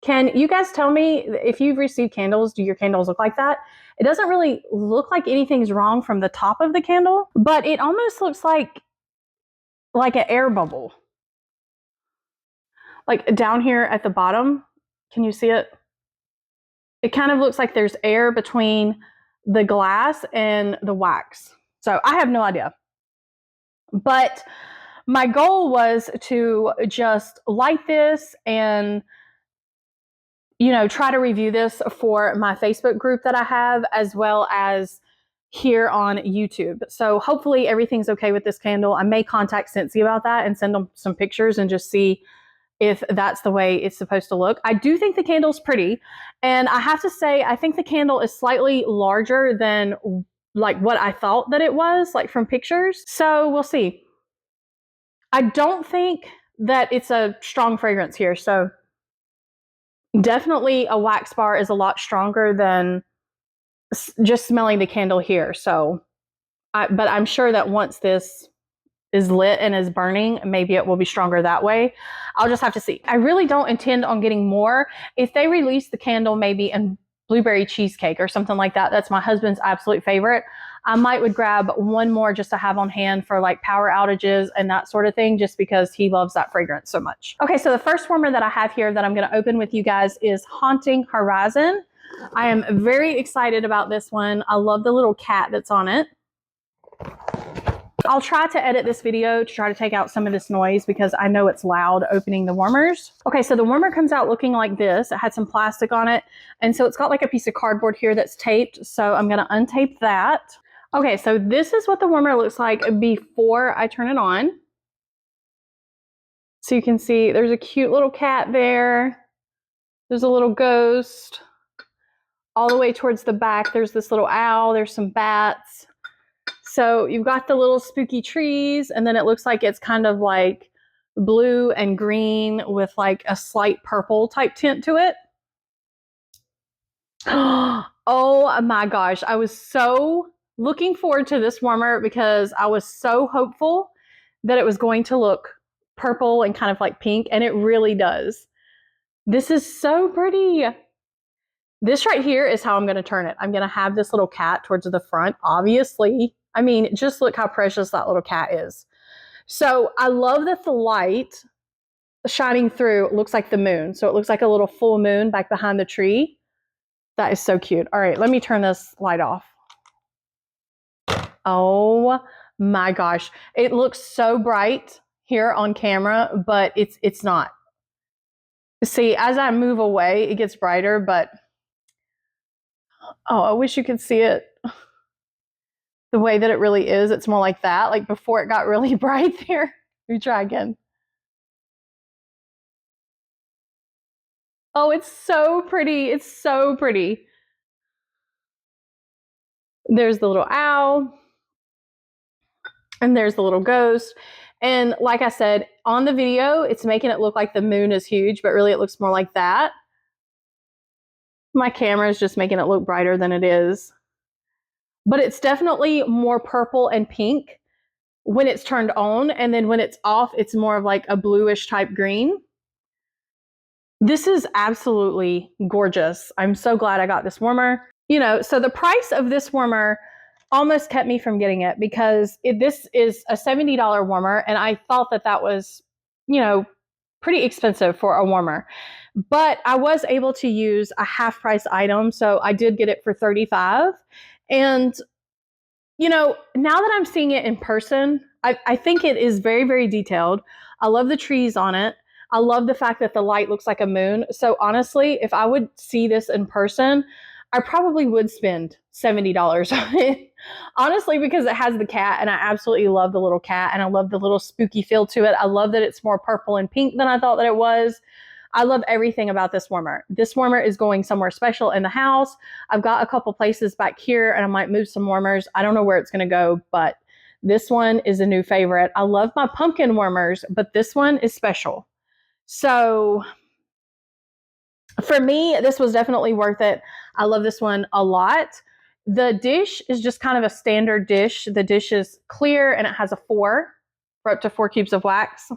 Can you guys tell me if you've received candles, do your candles look like that? It doesn't really look like anything's wrong from the top of the candle, but it almost looks like an air bubble. Like down here at the bottom, can you see it? it kind of looks like there's air between the glass and the wax. So I have no idea. But my goal was to just light this and, you know, try to review this for my Facebook group that I have, as well as here on YouTube. So hopefully everything's okay with this candle. I may contact Scentsy about that and send them some pictures and just see if that's the way it's supposed to look. I do think the candle's pretty, and I have to say, I think the candle is slightly larger than like what I thought that it was, like from pictures. So we'll see. I don't think that it's a strong fragrance here. So definitely a wax bar is a lot stronger than just smelling the candle here. So, but I'm sure that once this is lit and is burning, maybe it will be stronger that way. I'll just have to see. I really don't intend on getting more. If they release the candle maybe in blueberry cheesecake or something like that, that's my husband's absolute favorite, I would grab one more just to have on hand for like power outages and that sort of thing, just because he loves that fragrance so much. Okay, so the first warmer that I have here that I'm going to open with you guys is Haunting Horizon. I am very excited about this one. I love the little cat that's on it. I'll try to edit this video to try to take out some of this noise because I know it's loud opening the warmers. Okay, so the warmer comes out looking like this. It had some plastic on it, and so it's got like a piece of cardboard here that's taped, so I'm going to untape that. Okay, so this is what the warmer looks like before I turn it on. So you can see there's a cute little cat there. There's a little ghost. All the way towards the back, there's this little owl. There's some bats. So you've got the little spooky trees, and then it looks like it's kind of like blue and green with like a slight purple type tint to it. Oh my gosh, I was so looking forward to this warmer because I was so hopeful that it was going to look purple and kind of like pink, and it really does. This is so pretty. This right here is how I'm going to turn it. I'm going to have this little cat towards the front, obviously. I mean, just look how precious that little cat is. So I love that the light shining through looks like the moon. So it looks like a little full moon back behind the tree. That is so cute. All right, let me turn this light off. Oh my gosh. It looks so bright here on camera, but it's not. See, as I move away, it gets brighter, but oh, I wish you could see it the way that it really is. It's more like that. Like before it got really bright there. Let me try again. Oh, it's so pretty. It's so pretty. There's the little owl. And there's the little ghost. And like I said, on the video, it's making it look like the moon is huge, but really it looks more like that. My camera is just making it look brighter than it is. But it's definitely more purple and pink when it's turned on. And then when it's off, it's more of like a bluish type green. This is absolutely gorgeous. I'm so glad I got this warmer. You know, so the price of this warmer almost kept me from getting it because this is a $70 warmer, and I thought that that was, you know, pretty expensive for a warmer. But I was able to use a half price item, so I did get it for $35. And, you know, now that I'm seeing it in person, I think it is very, very detailed. I love the trees on it. I love the fact that the light looks like a moon. So honestly, if I would see this in person, I probably would spend $70 on it. Honestly, because it has the cat, and I absolutely love the little cat, and I love the little spooky feel to it. I love that it's more purple and pink than I thought that it was. I love everything about this warmer. This warmer is going somewhere special in the house. I've got a couple places back here, and I might move some warmers. I don't know where it's going to go, but this one is a new favorite. I love my pumpkin warmers, but this one is special. So for me, this was definitely worth it. I love this one a lot. The dish is just kind of a standard dish. The dish is clear, and it has a 4 for up to 4 cubes of wax.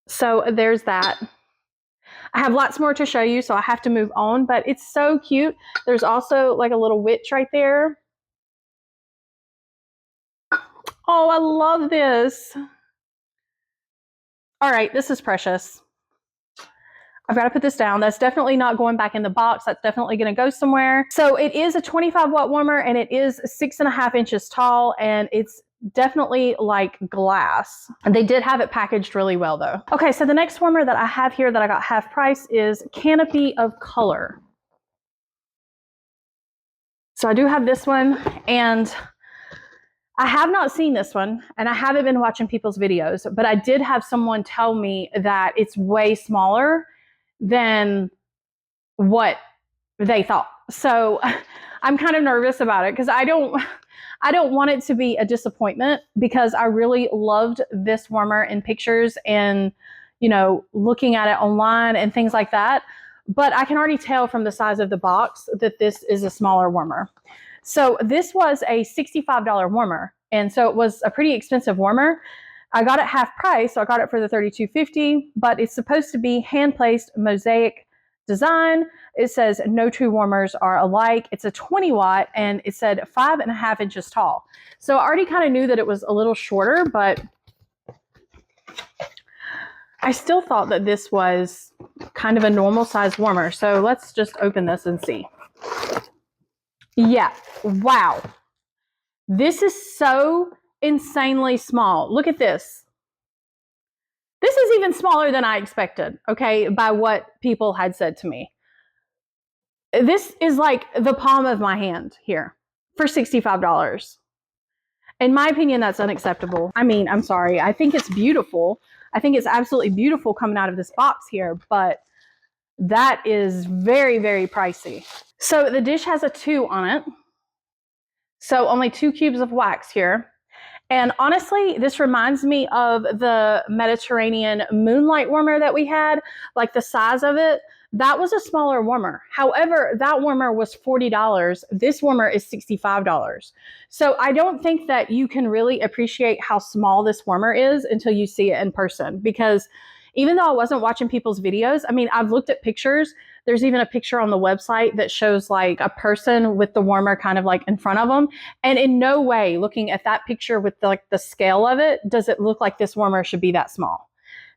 So there's that. I have lots more to show you, so I have to move on, but it's so cute. There's also like a little witch right there. Oh, I love this. All right, this is precious. I've got to put this down. That's definitely not going back in the box. That's definitely going to go somewhere. So it is a 25 watt warmer and it is 6.5 inches tall and it's definitely like glass. And they did have it packaged really well though. Okay, so the next warmer that I have here that I got half price is Canopy of Color. So I do have this one and I have not seen this one and I haven't been watching people's videos, but I did have someone tell me that it's way smaller than what they thought. So I'm kind of nervous about it because I don't want it to be a disappointment because I really loved this warmer in pictures and, you know, looking at it online and things like that. But I can already tell from the size of the box that this is a smaller warmer. So this was a $65 warmer. And so it was a pretty expensive warmer. I got it half price, so I got it for the $32.50, but it's supposed to be hand-placed mosaic design. It says no two warmers are alike. It's a 20 watt and it said 5.5 inches tall. So I already kind of knew that it was a little shorter, but I still thought that this was kind of a normal size warmer. So let's just open this and see. Yeah, wow. This is so insanely small. Look at this. This is even smaller than I expected, okay, by what people had said to me. This is like the palm of my hand here for $65. In my opinion, that's unacceptable. I mean, I'm sorry. I think it's beautiful. I think it's absolutely beautiful coming out of this box here, but that is very, very pricey. So the dish has a 2 on it. So only 2 cubes of wax here. And honestly, this reminds me of the Mediterranean moonlight warmer that we had, like the size of it. That was a smaller warmer. However, that warmer was $40. This warmer is $65. So I don't think that you can really appreciate how small this warmer is until you see it in person. Because even though I wasn't watching people's videos, I mean, I've looked at pictures. There's even a picture on the website that shows like a person with the warmer kind of like in front of them. And in no way, looking at that picture with the scale of it, does it look like this warmer should be that small.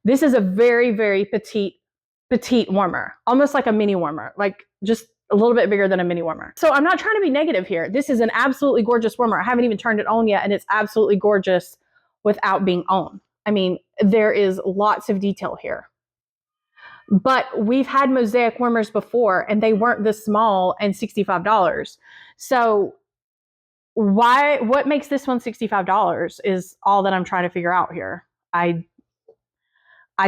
This is a very, very petite warmer, almost like a mini warmer, like just a little bit bigger than a mini warmer. So I'm not trying to be negative here. This is an absolutely gorgeous warmer. I haven't even turned it on yet, and it's absolutely gorgeous without being on. I mean, there is lots of detail here. But we've had mosaic warmers before and they weren't this small and $65. So what makes this one $65 is all that I'm trying to figure out here. I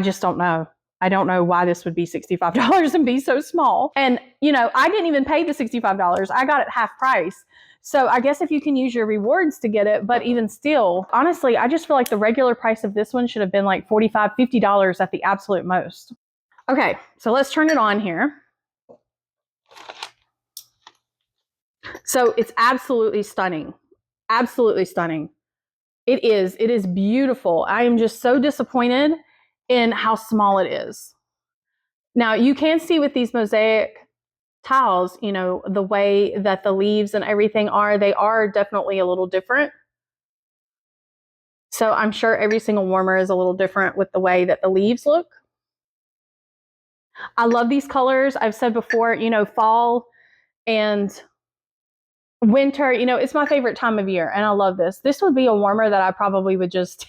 just don't know. I don't know why this would be $65 and be so small. And, you know, I didn't even pay the $65. I got it half price. So I guess if you can use your rewards to get it, but even still, honestly, I just feel like the regular price of this one should have been like $45, $50 at the absolute most. Okay, so let's turn it on here. So it's absolutely stunning. Absolutely stunning. It is beautiful. I am just so disappointed in how small it is. Now you can see with these mosaic tiles, you know, the way that the leaves and everything are, they are definitely a little different. So I'm sure every single warmer is a little different with the way that the leaves look. I love these colors. I've said before, you know, fall and winter, you know, it's my favorite time of year and I love this. This would be a warmer that I probably would just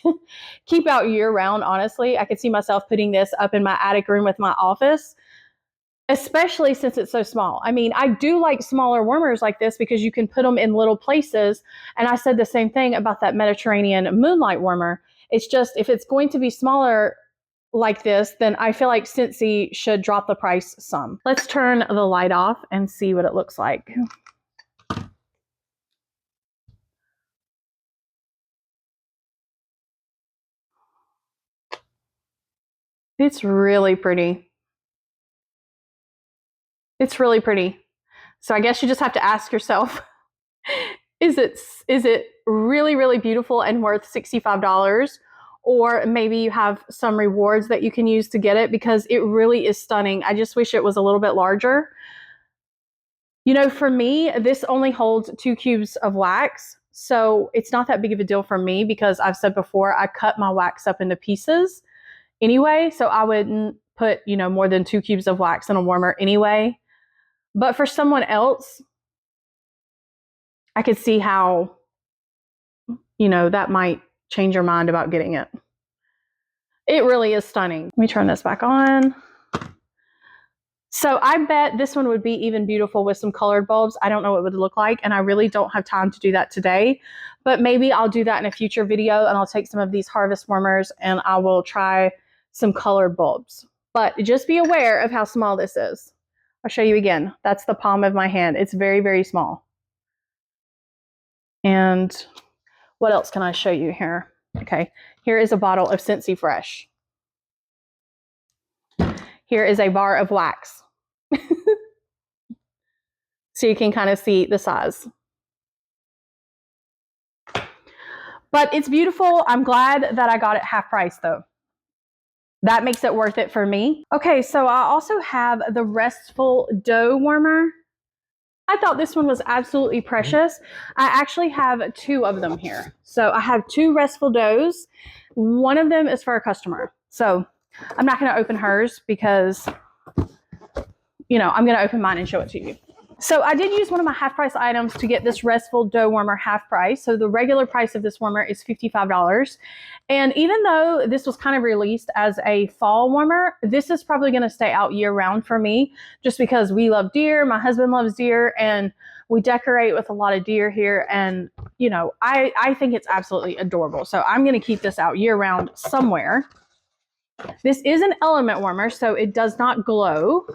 keep out year round, honestly. I could see myself putting this up in my attic room with my office, especially since it's so small. I mean, I do like smaller warmers like this because you can put them in little places. And I said the same thing about that Mediterranean moonlight warmer. It's just, if it's going to be smaller like this, then I feel like Scentsy should drop the price some. Let's turn the light off and see what it looks like. It's really pretty. It's really pretty. So I guess you just have to ask yourself, is it really, really beautiful and worth $65? Or maybe you have some rewards that you can use to get it because it really is stunning. I just wish it was a little bit larger. You know, for me, this only holds 2 cubes of wax. So it's not that big of a deal for me because I've said before, I cut my wax up into pieces anyway. So I wouldn't put, you know, more than 2 cubes of wax in a warmer anyway. But for someone else, I could see how, you know, that might change your mind about getting it. It really is stunning. Let me turn this back on. So I bet this one would be even beautiful with some colored bulbs. I don't know what it would look like, and I really don't have time to do that today, but maybe I'll do that in a future video, and I'll take some of these harvest warmers and I will try some colored bulbs. But just be aware of how small this is. I'll show you again. That's the palm of my hand. It's very, very small. And what else can I show you here? Okay, here is a bottle of Scentsy Fresh. Here is a bar of wax. So you can kind of see the size. But it's beautiful. I'm glad that I got it half price though. That makes it worth it for me. Okay, so I also have the Restful Doe warmer. I thought this one was absolutely precious. I actually have 2 of them here. So I have 2 Restful Does. One of them is for a customer. So I'm not going to open hers because, you know, I'm going to open mine and show it to you. So I did use one of my half price items to get this Restful Doe warmer half price. So the regular price of this warmer is $55. And even though this was kind of released as a fall warmer, this is probably going to stay out year round for me just because we love deer. My husband loves deer and we decorate with a lot of deer here. And, you know, I think it's absolutely adorable. So I'm going to keep this out year round somewhere. This is an element warmer, so it does not glow.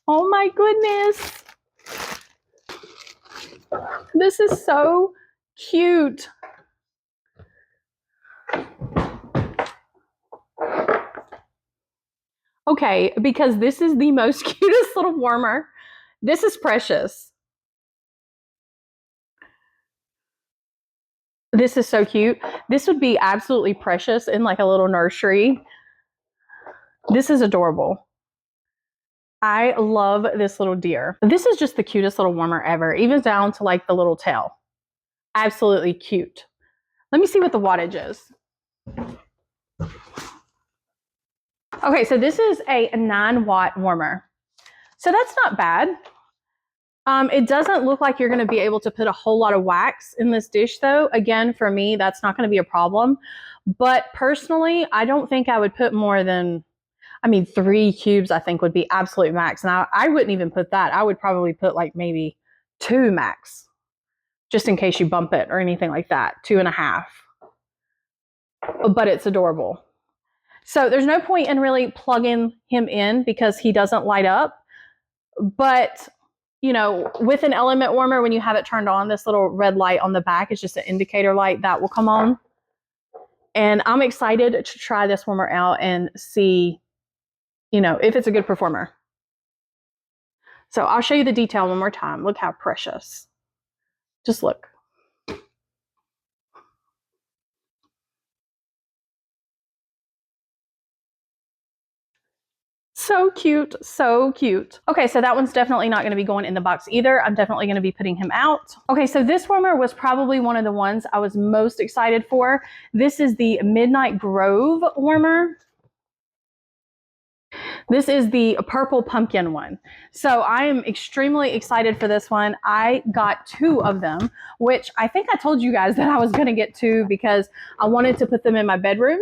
Oh my goodness. This is so cute. Okay, because this is the most cutest little warmer. This is precious. This is so cute. This would be absolutely precious in like a little nursery. This is adorable. I love this little deer. This is just the cutest little warmer ever, even down to like the little tail. Absolutely cute. Let me see what the wattage is. Okay, so this is a 9-watt warmer. So that's not bad. It doesn't look like you're going to be able to put a whole lot of wax in this dish though. Again, for me, that's not going to be a problem. But personally, I don't think I would put more than, I mean, 3 cubes I think would be absolute max. And I wouldn't even put that. I would probably put like maybe 2 max, just in case you bump it or anything like that. 2.5. But it's adorable. So there's no point in really plugging him in because he doesn't light up. But, you know, with an element warmer, when you have it turned on, this little red light on the back is just an indicator light that will come on. And I'm excited to try this warmer out and see, you know, if it's a good performer. So I'll show you the detail one more time. Look how precious. Just look. So cute, so cute. Okay, so that one's definitely not gonna be going in the box either. I'm definitely gonna be putting him out. Okay, so this warmer was probably one of the ones I was most excited for. This is the Midnight Grove warmer. This is the purple pumpkin one. So I am extremely excited for this one. I got 2 of them, which I think I told you guys that I was gonna get 2 because I wanted to put them in my bedroom.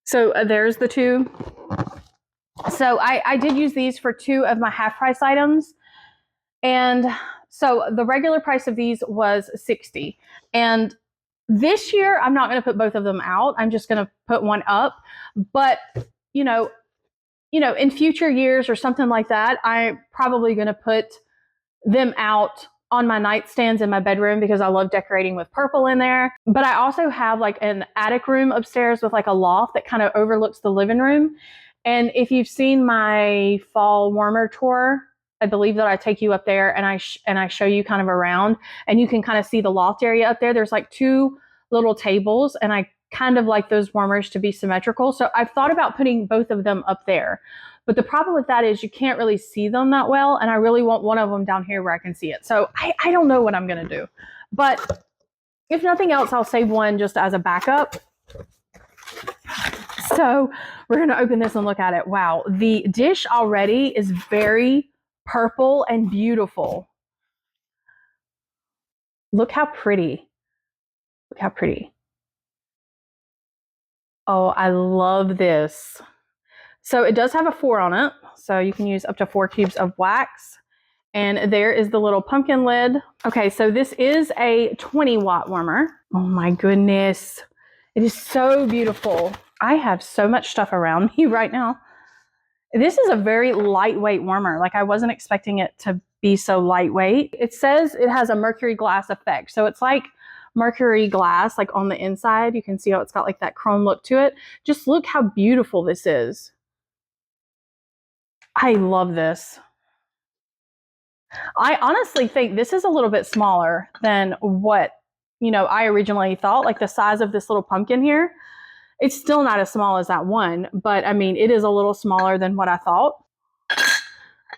So there's the 2. So I did use these for 2 of my half price items. And so the regular price of these was $60. And this year, I'm not going to put both of them out. I'm just going to put one up. But, you know, in future years or something like that, I'm probably going to put them out on my nightstands in my bedroom because I love decorating with purple in there. But I also have like an attic room upstairs with like a loft that kind of overlooks the living room. And if you've seen my fall warmer tour, I believe that I take you up there and I show you kind of around, and you can kind of see the loft area up there. There's like 2 little tables, and I kind of like those warmers to be symmetrical. So I've thought about putting both of them up there. But the problem with that is you can't really see them that well, and I really want one of them down here where I can see it. So I don't know what I'm going to do. But if nothing else, I'll save one just as a backup. So we're going to open this and look at it. Wow, the dish already is very purple and beautiful. Look how pretty. Look how pretty. Oh, I love this. So it does have a 4 on it. So you can use up to 4 cubes of wax. And there is the little pumpkin lid. Okay, so this is a 20-watt warmer. Oh my goodness. It is so beautiful. I have so much stuff around me right now. This is a very lightweight warmer. Like, I wasn't expecting it to be so lightweight. It says it has a mercury glass effect. So it's like mercury glass, like on the inside. You can see how it's got like that chrome look to it. Just look how beautiful this is. I love this. I honestly think this is a little bit smaller than what, I originally thought. Like the size of this little pumpkin here. It's still not as small as that one, but I mean, it is a little smaller than what I thought.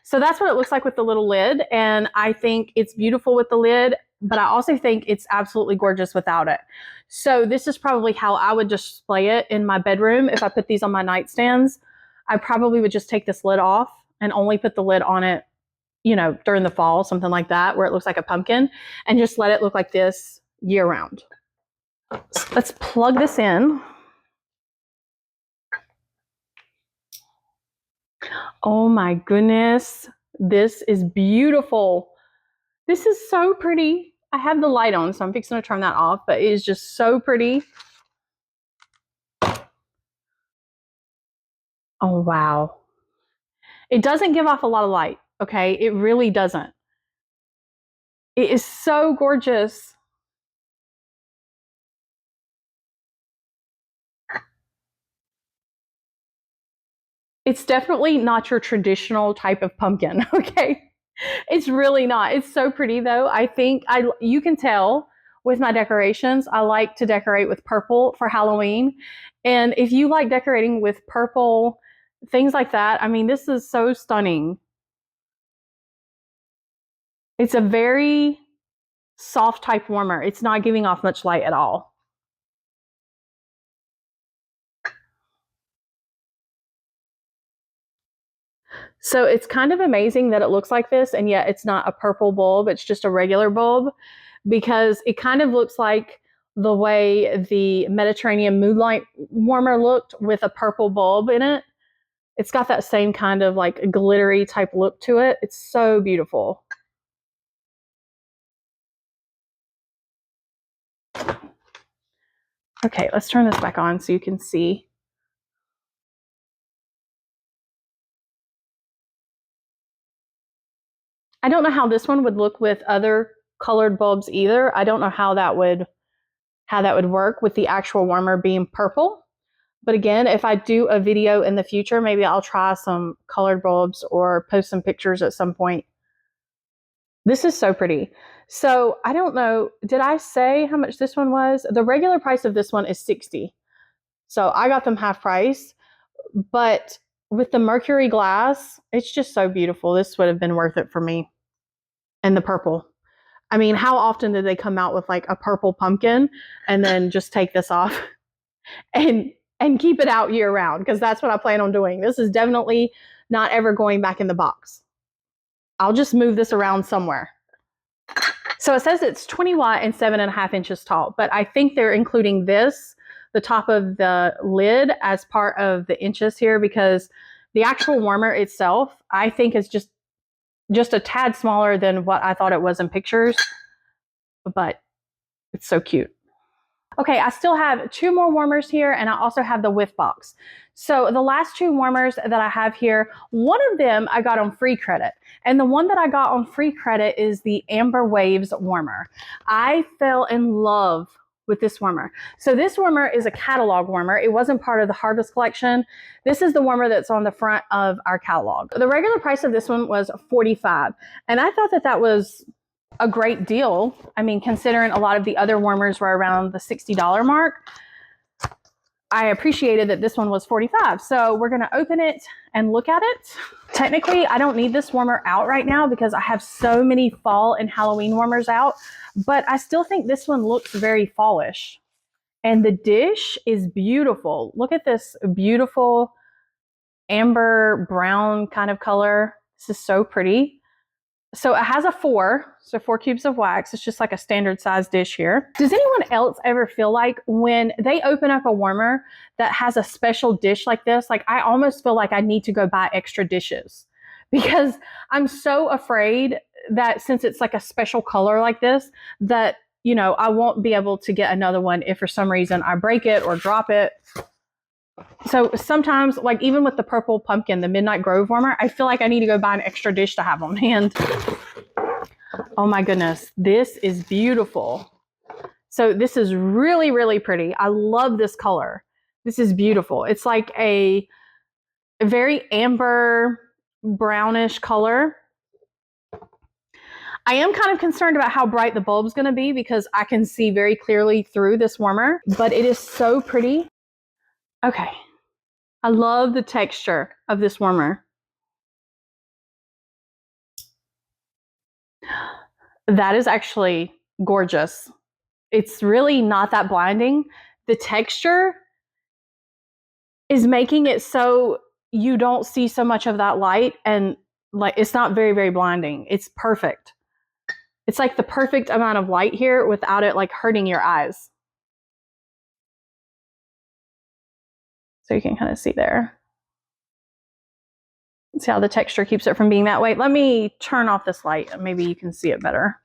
So that's what it looks like with the little lid. And I think it's beautiful with the lid, but I also think it's absolutely gorgeous without it. So this is probably how I would display it in my bedroom. If I put these on my nightstands, I probably would just take this lid off and only put the lid on it, during the fall, something like that, where it looks like a pumpkin, and just let it look like this year round. So let's plug this in. Oh my goodness, this is beautiful. This is so pretty. I have the light on, so I'm fixing to turn that off, but it is just so pretty. Oh, wow. It doesn't give off a lot of light, okay? It really doesn't. It is so gorgeous. It's definitely not your traditional type of pumpkin, okay? It's really not. It's so pretty though. I think you can tell with my decorations, I like to decorate with purple for Halloween. And if you like decorating with purple, things like that, I mean, this is so stunning. It's a very soft type warmer. It's not giving off much light at all. So it's kind of amazing that it looks like this, and yet it's not a purple bulb. It's just a regular bulb, because it kind of looks like the way the Mediterranean moonlight warmer looked with a purple bulb in it. It's got that same kind of like glittery type look to it. It's so beautiful. Okay, let's turn this back on so you can see. I don't know how this one would look with other colored bulbs either. I don't know how that would work with the actual warmer being purple. But again, if I do a video in the future, maybe I'll try some colored bulbs or post some pictures at some point. This is so pretty. So I don't know, did I say how much this one was? The regular price of this one is $60. So I got them half price, but with the mercury glass, it's just so beautiful. This would have been worth it for me. And the purple. I mean, how often did they come out with like a purple pumpkin and then just take this off and keep it out year round? Because that's what I plan on doing. This is definitely not ever going back in the box. I'll just move this around somewhere. So it says it's 20 watt and 7.5 inches tall, but I think they're including this, the top of the lid, as part of the inches here, because the actual warmer itself, I think, is just a tad smaller than what I thought it was in pictures, but it's so cute. Okay, I still have 2 more warmers here, and I also have the whiff box. So the last 2 warmers that I have here, one of them I got on free credit, and the one that I got on free credit is the Amber Waves warmer. I fell in love with this warmer. So this warmer is a catalog warmer. It wasn't part of the Harvest collection. This is the warmer that's on the front of our catalog. The regular price of this one was $45, and I thought that was a great deal. I mean, considering a lot of the other warmers were around the $60 mark, I appreciated that this one was $45. So we're going to open it and look at it. Technically, I don't need this warmer out right now because I have so many fall and Halloween warmers out, but I still think this one looks very fallish. And the dish is beautiful. Look at this beautiful amber brown kind of color. This is so pretty. So it has a 4 cubes of wax. It's just like a standard size dish here. Does anyone else ever feel like when they open up a warmer that has a special dish like this, like I almost feel like I need to go buy extra dishes because I'm so afraid that since it's like a special color like this, that, you know, I won't be able to get another one if for some reason I break it or drop it. So sometimes, like even with the purple pumpkin, the Midnight Grove warmer, I feel like I need to go buy an extra dish to have on hand. Oh my goodness, this is beautiful. So this is really, really pretty. I love this color. This is beautiful. It's like a very amber brownish color. I am kind of concerned about how bright the bulb's going to be because I can see very clearly through this warmer, but it is so pretty. Okay. I love the texture of this warmer. That is actually gorgeous. It's really not that blinding. The texture is making it so you don't see so much of that light, and like it's not very, very blinding. It's perfect. It's like the perfect amount of light here without it like hurting your eyes. So you can kind of see there. See how the texture keeps it from being that way. Let me turn off this light and maybe you can see it better.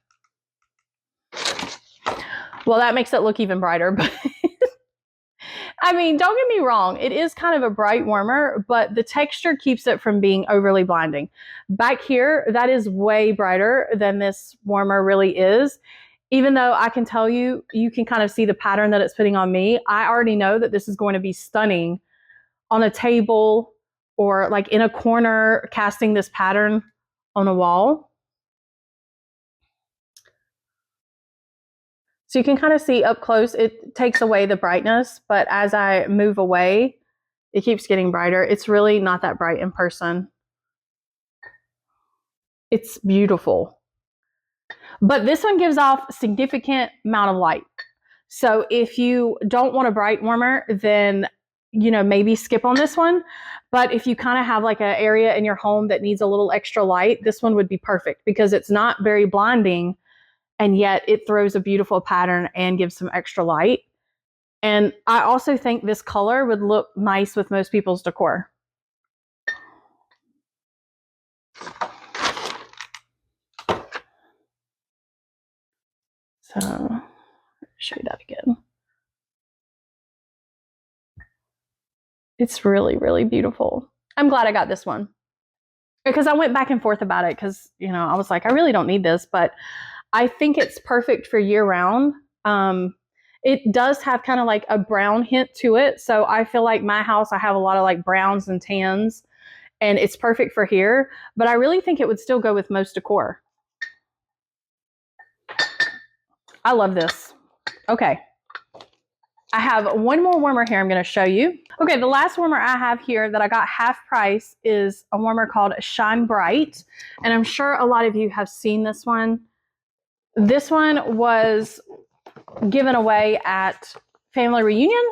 Well, that makes it look even brighter, but I mean, don't get me wrong. It is kind of a bright warmer, but the texture keeps it from being overly blinding. Back here, that is way brighter than this warmer really is. Even though I can tell you, you can kind of see the pattern that it's putting on me. I already know that this is going to be stunning on a table or like in a corner, casting this pattern on a wall. So you can kind of see up close, it takes away the brightness, but as I move away, it keeps getting brighter. It's really not that bright in person. It's beautiful. But this one gives off a significant amount of light. So if you don't want a bright warmer, then, you know, maybe skip on this one. But if you kind of have like an area in your home that needs a little extra light, this one would be perfect because it's not very blinding. And yet it throws a beautiful pattern and gives some extra light. And I also think this color would look nice with most people's decor. So, I'll show you that again. It's really, really beautiful. I'm glad I got this one because I went back and forth about it because, you know, I was like, I really don't need this, but I think it's perfect for year round. It does have kind of like a brown hint to it. So I feel like my house, I have a lot of like browns and tans, and it's perfect for here. But I really think it would still go with most decor. I love this. Okay. I have one more warmer here I'm going to show you. Okay, the last warmer I have here that I got half price is a warmer called Shine Bright. And I'm sure a lot of you have seen this one. This one was given away at family reunion.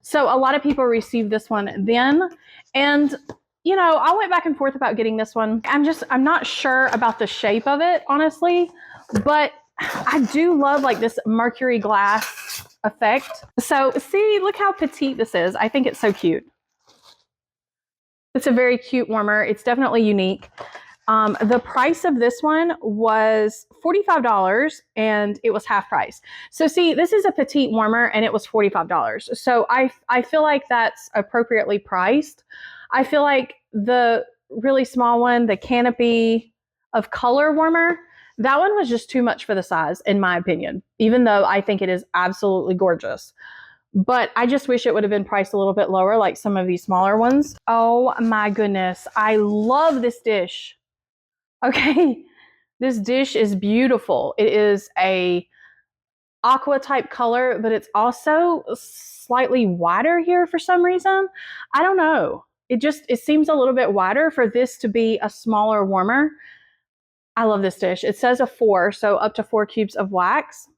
So a lot of people received this one then. And, you know, I went back and forth about getting this one. I'm not sure about the shape of it, honestly, but I do love like this mercury glass effect. So see, look how petite this is. I think it's so cute. It's a very cute warmer. It's definitely unique. The price of this one was $45 and it was half price. So see, this is a petite warmer and it was $45. So I feel like that's appropriately priced. I feel like the really small one, the Canopy of Color warmer, that one was just too much for the size, in my opinion, even though I think it is absolutely gorgeous. But I just wish it would have been priced a little bit lower, like some of these smaller ones. Oh my goodness. I love this dish. Okay, this dish is beautiful. It is a aqua type color, but it's also slightly wider here for some reason. I don't know. It seems a little bit wider for this to be a smaller warmer. I love this dish. It says a 4, so up to 4 cubes of wax.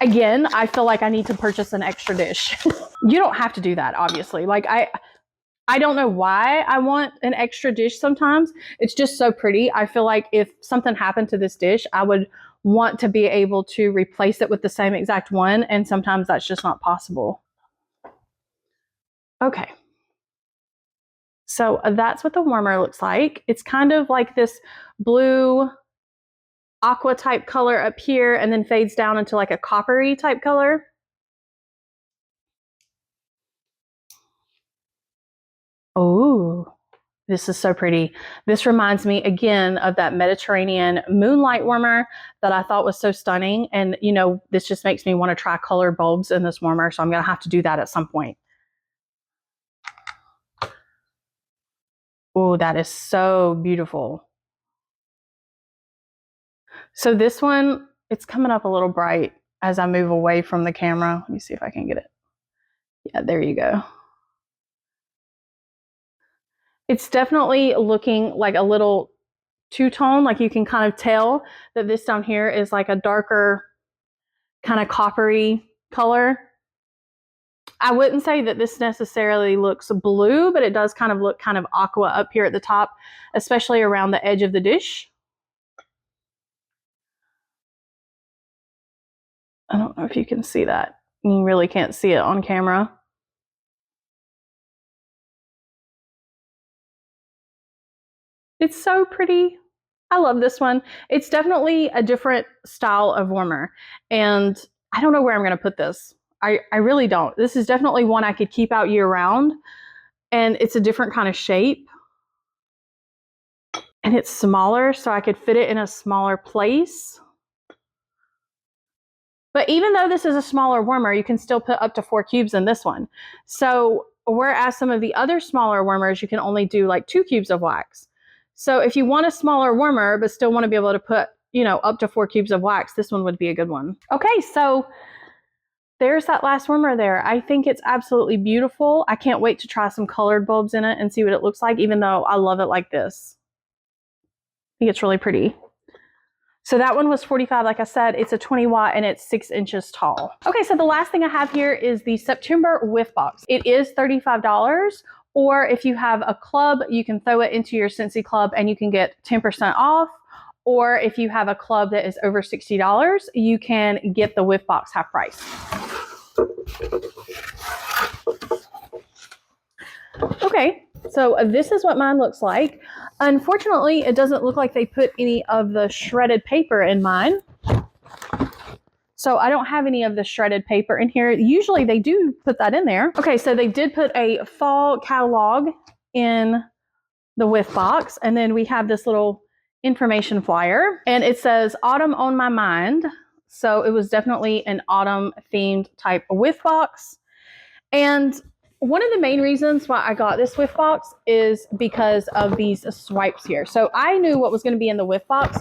Again, I feel like I need to purchase an extra dish. You don't have to do that, obviously. Like I don't know why I want an extra dish sometimes. It's just so pretty. I feel like if something happened to this dish, I would want to be able to replace it with the same exact one. And sometimes that's just not possible. Okay. So that's what the warmer looks like. It's kind of like this blue aqua type color up here and then fades down into like a coppery type color. Oh, this is so pretty. This reminds me again of that Mediterranean moonlight warmer that I thought was so stunning. And, you know, this just makes me want to try colored bulbs in this warmer. So I'm going to have to do that at some point. Oh, that is so beautiful. So this one, it's coming up a little bright as I move away from the camera. Let me see if I can get it. Yeah, there you go. It's definitely looking like a little two-tone. Like you can kind of tell that this down here is like a darker kind of coppery color. I wouldn't say that this necessarily looks blue, but it does kind of look kind of aqua up here at the top, especially around the edge of the dish. I don't know if you can see that. You really can't see it on camera. It's so pretty. I love this one. It's definitely a different style of warmer. And I don't know where I'm going to put this. I really don't. This is definitely one I could keep out year round. And it's a different kind of shape. And it's smaller, so I could fit it in a smaller place. But even though this is a smaller warmer, you can still put up to 4 cubes in this one. So whereas some of the other smaller warmers, you can only do like 2 cubes of wax. So if you want a smaller warmer, but still want to be able to put, you know, up to 4 cubes of wax, this one would be a good one. Okay, so there's that last warmer there. I think it's absolutely beautiful. I can't wait to try some colored bulbs in it and see what it looks like, even though I love it like this. I think it's really pretty. So that one was 45, like I said, it's a 20 watt and it's 6 inches tall. Okay, so the last thing I have here is the September whiff box. It is $35, or if you have a club, you can throw it into your Scentsy Club and you can get 10% off. Or if you have a club that is over $60, you can get the whiff box half price. Okay, so this is what mine looks like. Unfortunately, it doesn't look like they put any of the shredded paper in mine. So I don't have any of the shredded paper in here. Usually they do put that in there. Okay, so they did put a fall catalog in the whiff box. And then we have this little information flyer. And it says, Autumn on My Mind. So it was definitely an autumn themed type of whiff box. And one of the main reasons why I got this whiff box is because of these swipes here. So I knew what was going to be in the whiff box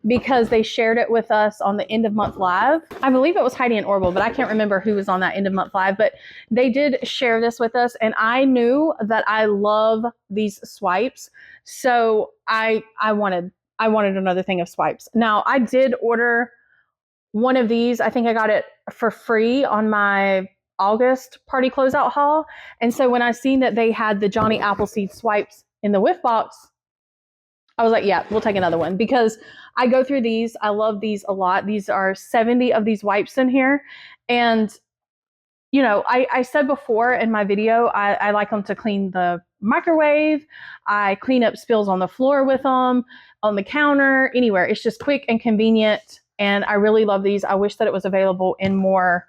because they shared it with us on the end of month live. I believe it was Heidi and Orville, but I can't remember who was on that end of month live, but they did share this with us. And I knew that I love these swipes. So I wanted another thing of swipes. Now I did order one of these. I think I got it for free on my August party closeout haul. And so when I seen that they had the Johnny Appleseed swipes in the whiff box, I was like, yeah, we'll take another one because I go through these. I love these a lot. These are 70 of these wipes in here. And, you know, I said before in my video, I like them to clean the microwave. I clean up spills on the floor with them, on the counter, anywhere. It's just quick and convenient. And I really love these. I wish that it was available in more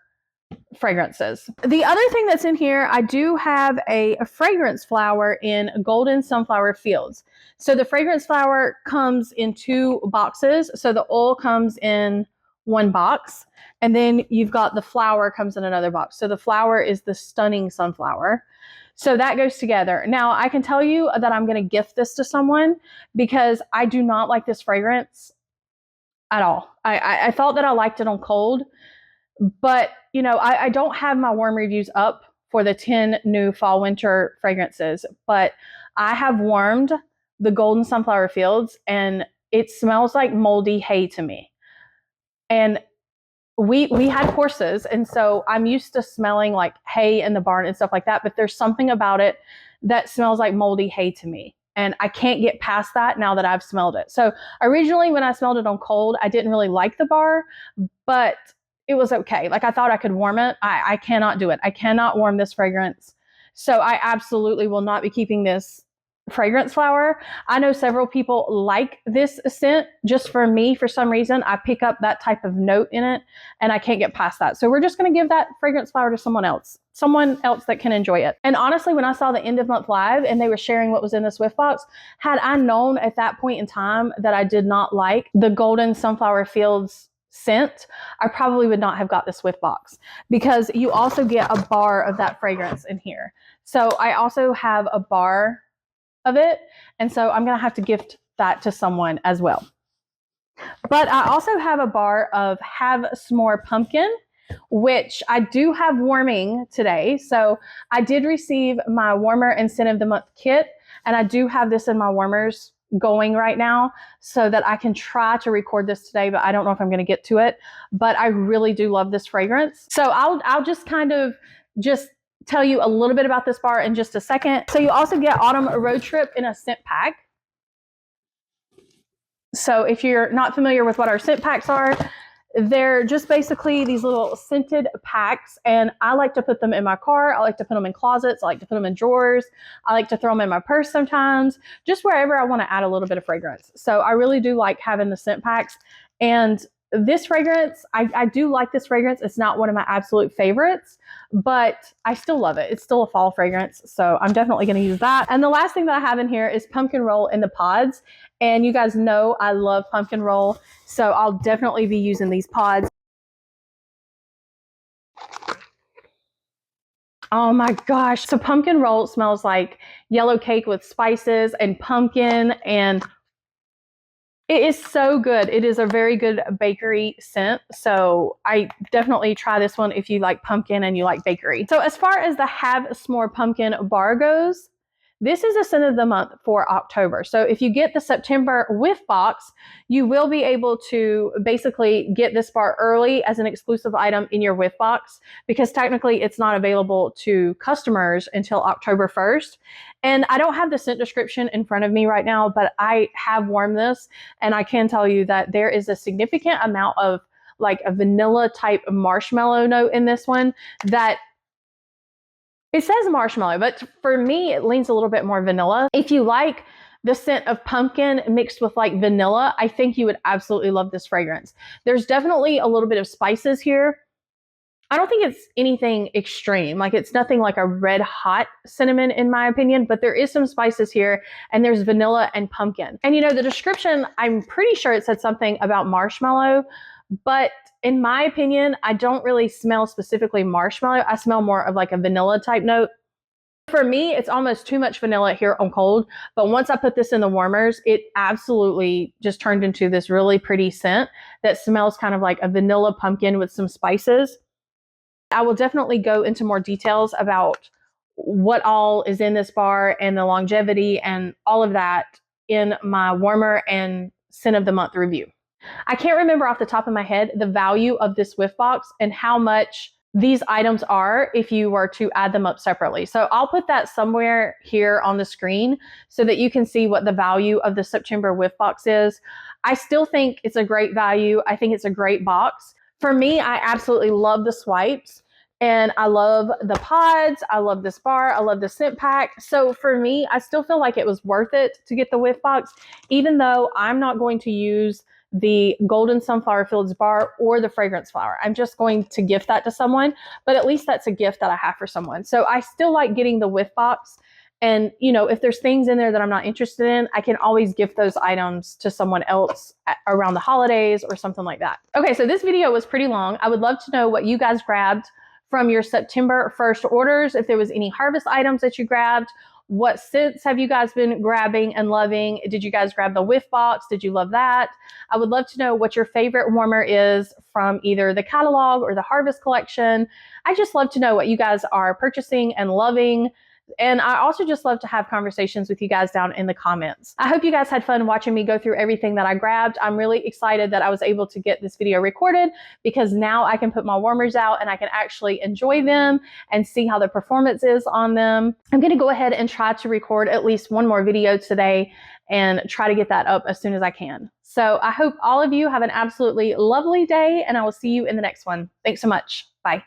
fragrances. The other thing that's in here, I do have a fragrance flower in Golden Sunflower Fields. So the fragrance flower comes in 2 boxes. So the oil comes in 1 box, and then you've got the flower comes in another box. So the flower is the Stunning Sunflower. So that goes together. Now I can tell you that I'm going to gift this to someone because I do not like this fragrance at all. I thought that I liked it on cold, but you know, I don't have my warm reviews up for the 10 new fall winter fragrances, but I have warmed the Golden Sunflower Fields and it smells like moldy hay to me. And we had horses, and so I'm used to smelling like hay in the barn and stuff like that, but there's something about it that smells like moldy hay to me. And I can't get past that now that I've smelled it. So originally when I smelled it on cold, I didn't really like the bar, but it was okay. Like I thought I could warm it. I cannot do it. I cannot warm this fragrance. So I absolutely will not be keeping this fragrance flower. I know several people like this scent. Just for me, for some reason, I pick up that type of note in it and I can't get past that. So we're just going to give that fragrance flower to someone else that can enjoy it. And honestly, when I saw the end of month live and they were sharing what was in this whiff box, had I known at that point in time that I did not like the Golden Sunflower Fields scent, I probably would not have got this whiff box, because you also get a bar of that fragrance in here. So I also have a bar of it, and so I'm gonna have to gift that to someone as well. But I also have a bar of Have S'more Pumpkin, which I do have warming today. So I did receive my warmer and scent of the month kit, and I do have this in my warmers going right now so that I can try to record this today, but I don't know if I'm going to get to it. But I really do love this fragrance. So I'll just kind of just tell you a little bit about this bar in just a second. So you also get Autumn Road Trip in a scent pack. So if you're not familiar with what our scent packs are, they're just basically these little scented packs, and I like to put them in my car. I like to put them in closets. I like to put them in drawers. I like to throw them in my purse sometimes, just wherever I want to add a little bit of fragrance. So I really do like having the scent packs. And this fragrance, I do like this fragrance. It's not one of my absolute favorites, but I still love it. It's still a fall fragrance, so I'm definitely going to use that. And the last thing that I have in here is pumpkin roll in the pods. And you guys know I love pumpkin roll, so I'll definitely be using these pods. Oh my gosh. So pumpkin roll smells like yellow cake with spices and pumpkin, and it is so good. It is a very good bakery scent. So I definitely try this one if you like pumpkin and you like bakery. So as far as the Have S'more Pumpkin bar goes, this is a scent of the month for October. So if you get the September whiff box, you will be able to basically get this bar early as an exclusive item in your whiff box, because technically it's not available to customers until October 1st. And I don't have the scent description in front of me right now, but I have warmed this, and I can tell you that there is a significant amount of like a vanilla type marshmallow note in this one that it says marshmallow, but for me, it leans a little bit more vanilla. If you like the scent of pumpkin mixed with like vanilla, I think you would absolutely love this fragrance. There's definitely a little bit of spices here. I don't think it's anything extreme. Like it's nothing like a red hot cinnamon in my opinion, but there is some spices here, and there's vanilla and pumpkin. And you know, the description, I'm pretty sure it said something about marshmallow, but in my opinion, I don't really smell specifically marshmallow. I smell more of like a vanilla type note. For me, it's almost too much vanilla here on cold, but once I put this in the warmers, it absolutely just turned into this really pretty scent that smells kind of like a vanilla pumpkin with some spices. I will definitely go into more details about what all is in this bar and the longevity and all of that in my warmer and scent of the month review. I can't remember off the top of my head the value of this whiff box and how much these items are if you were to add them up separately. So I'll put that somewhere here on the screen so that you can see what the value of the September whiff box is. I still think it's a great value. I think it's a great box. For me, I absolutely love the swipes, and I love the pods. I love this bar. I love the scent pack. So for me, I still feel like it was worth it to get the whiff box, even though I'm not going to use the Golden Sunflower Fields bar or the fragrance flower. I'm just going to gift that to someone, but at least that's a gift that I have for someone. So I still like getting the whiff box. And, you know, if there's things in there that I'm not interested in, I can always gift those items to someone else around the holidays or something like that. Okay, so this video was pretty long. I would love to know what you guys grabbed from your September 1st orders. If there was any harvest items that you grabbed, what scents have you guys been grabbing and loving? Did you guys grab the whiff box? Did you love that? I would love to know what your favorite warmer is from either the catalog or the harvest collection. I just love to know what you guys are purchasing and loving. And I also just love to have conversations with you guys down in the comments. I hope you guys had fun watching me go through everything that I grabbed. I'm really excited that I was able to get this video recorded because now I can put my warmers out and I can actually enjoy them and see how the performance is on them. I'm going to go ahead and try to record at least one more video today and try to get that up as soon as I can. So I hope all of you have an absolutely lovely day, and I will see you in the next one. Thanks so much. Bye.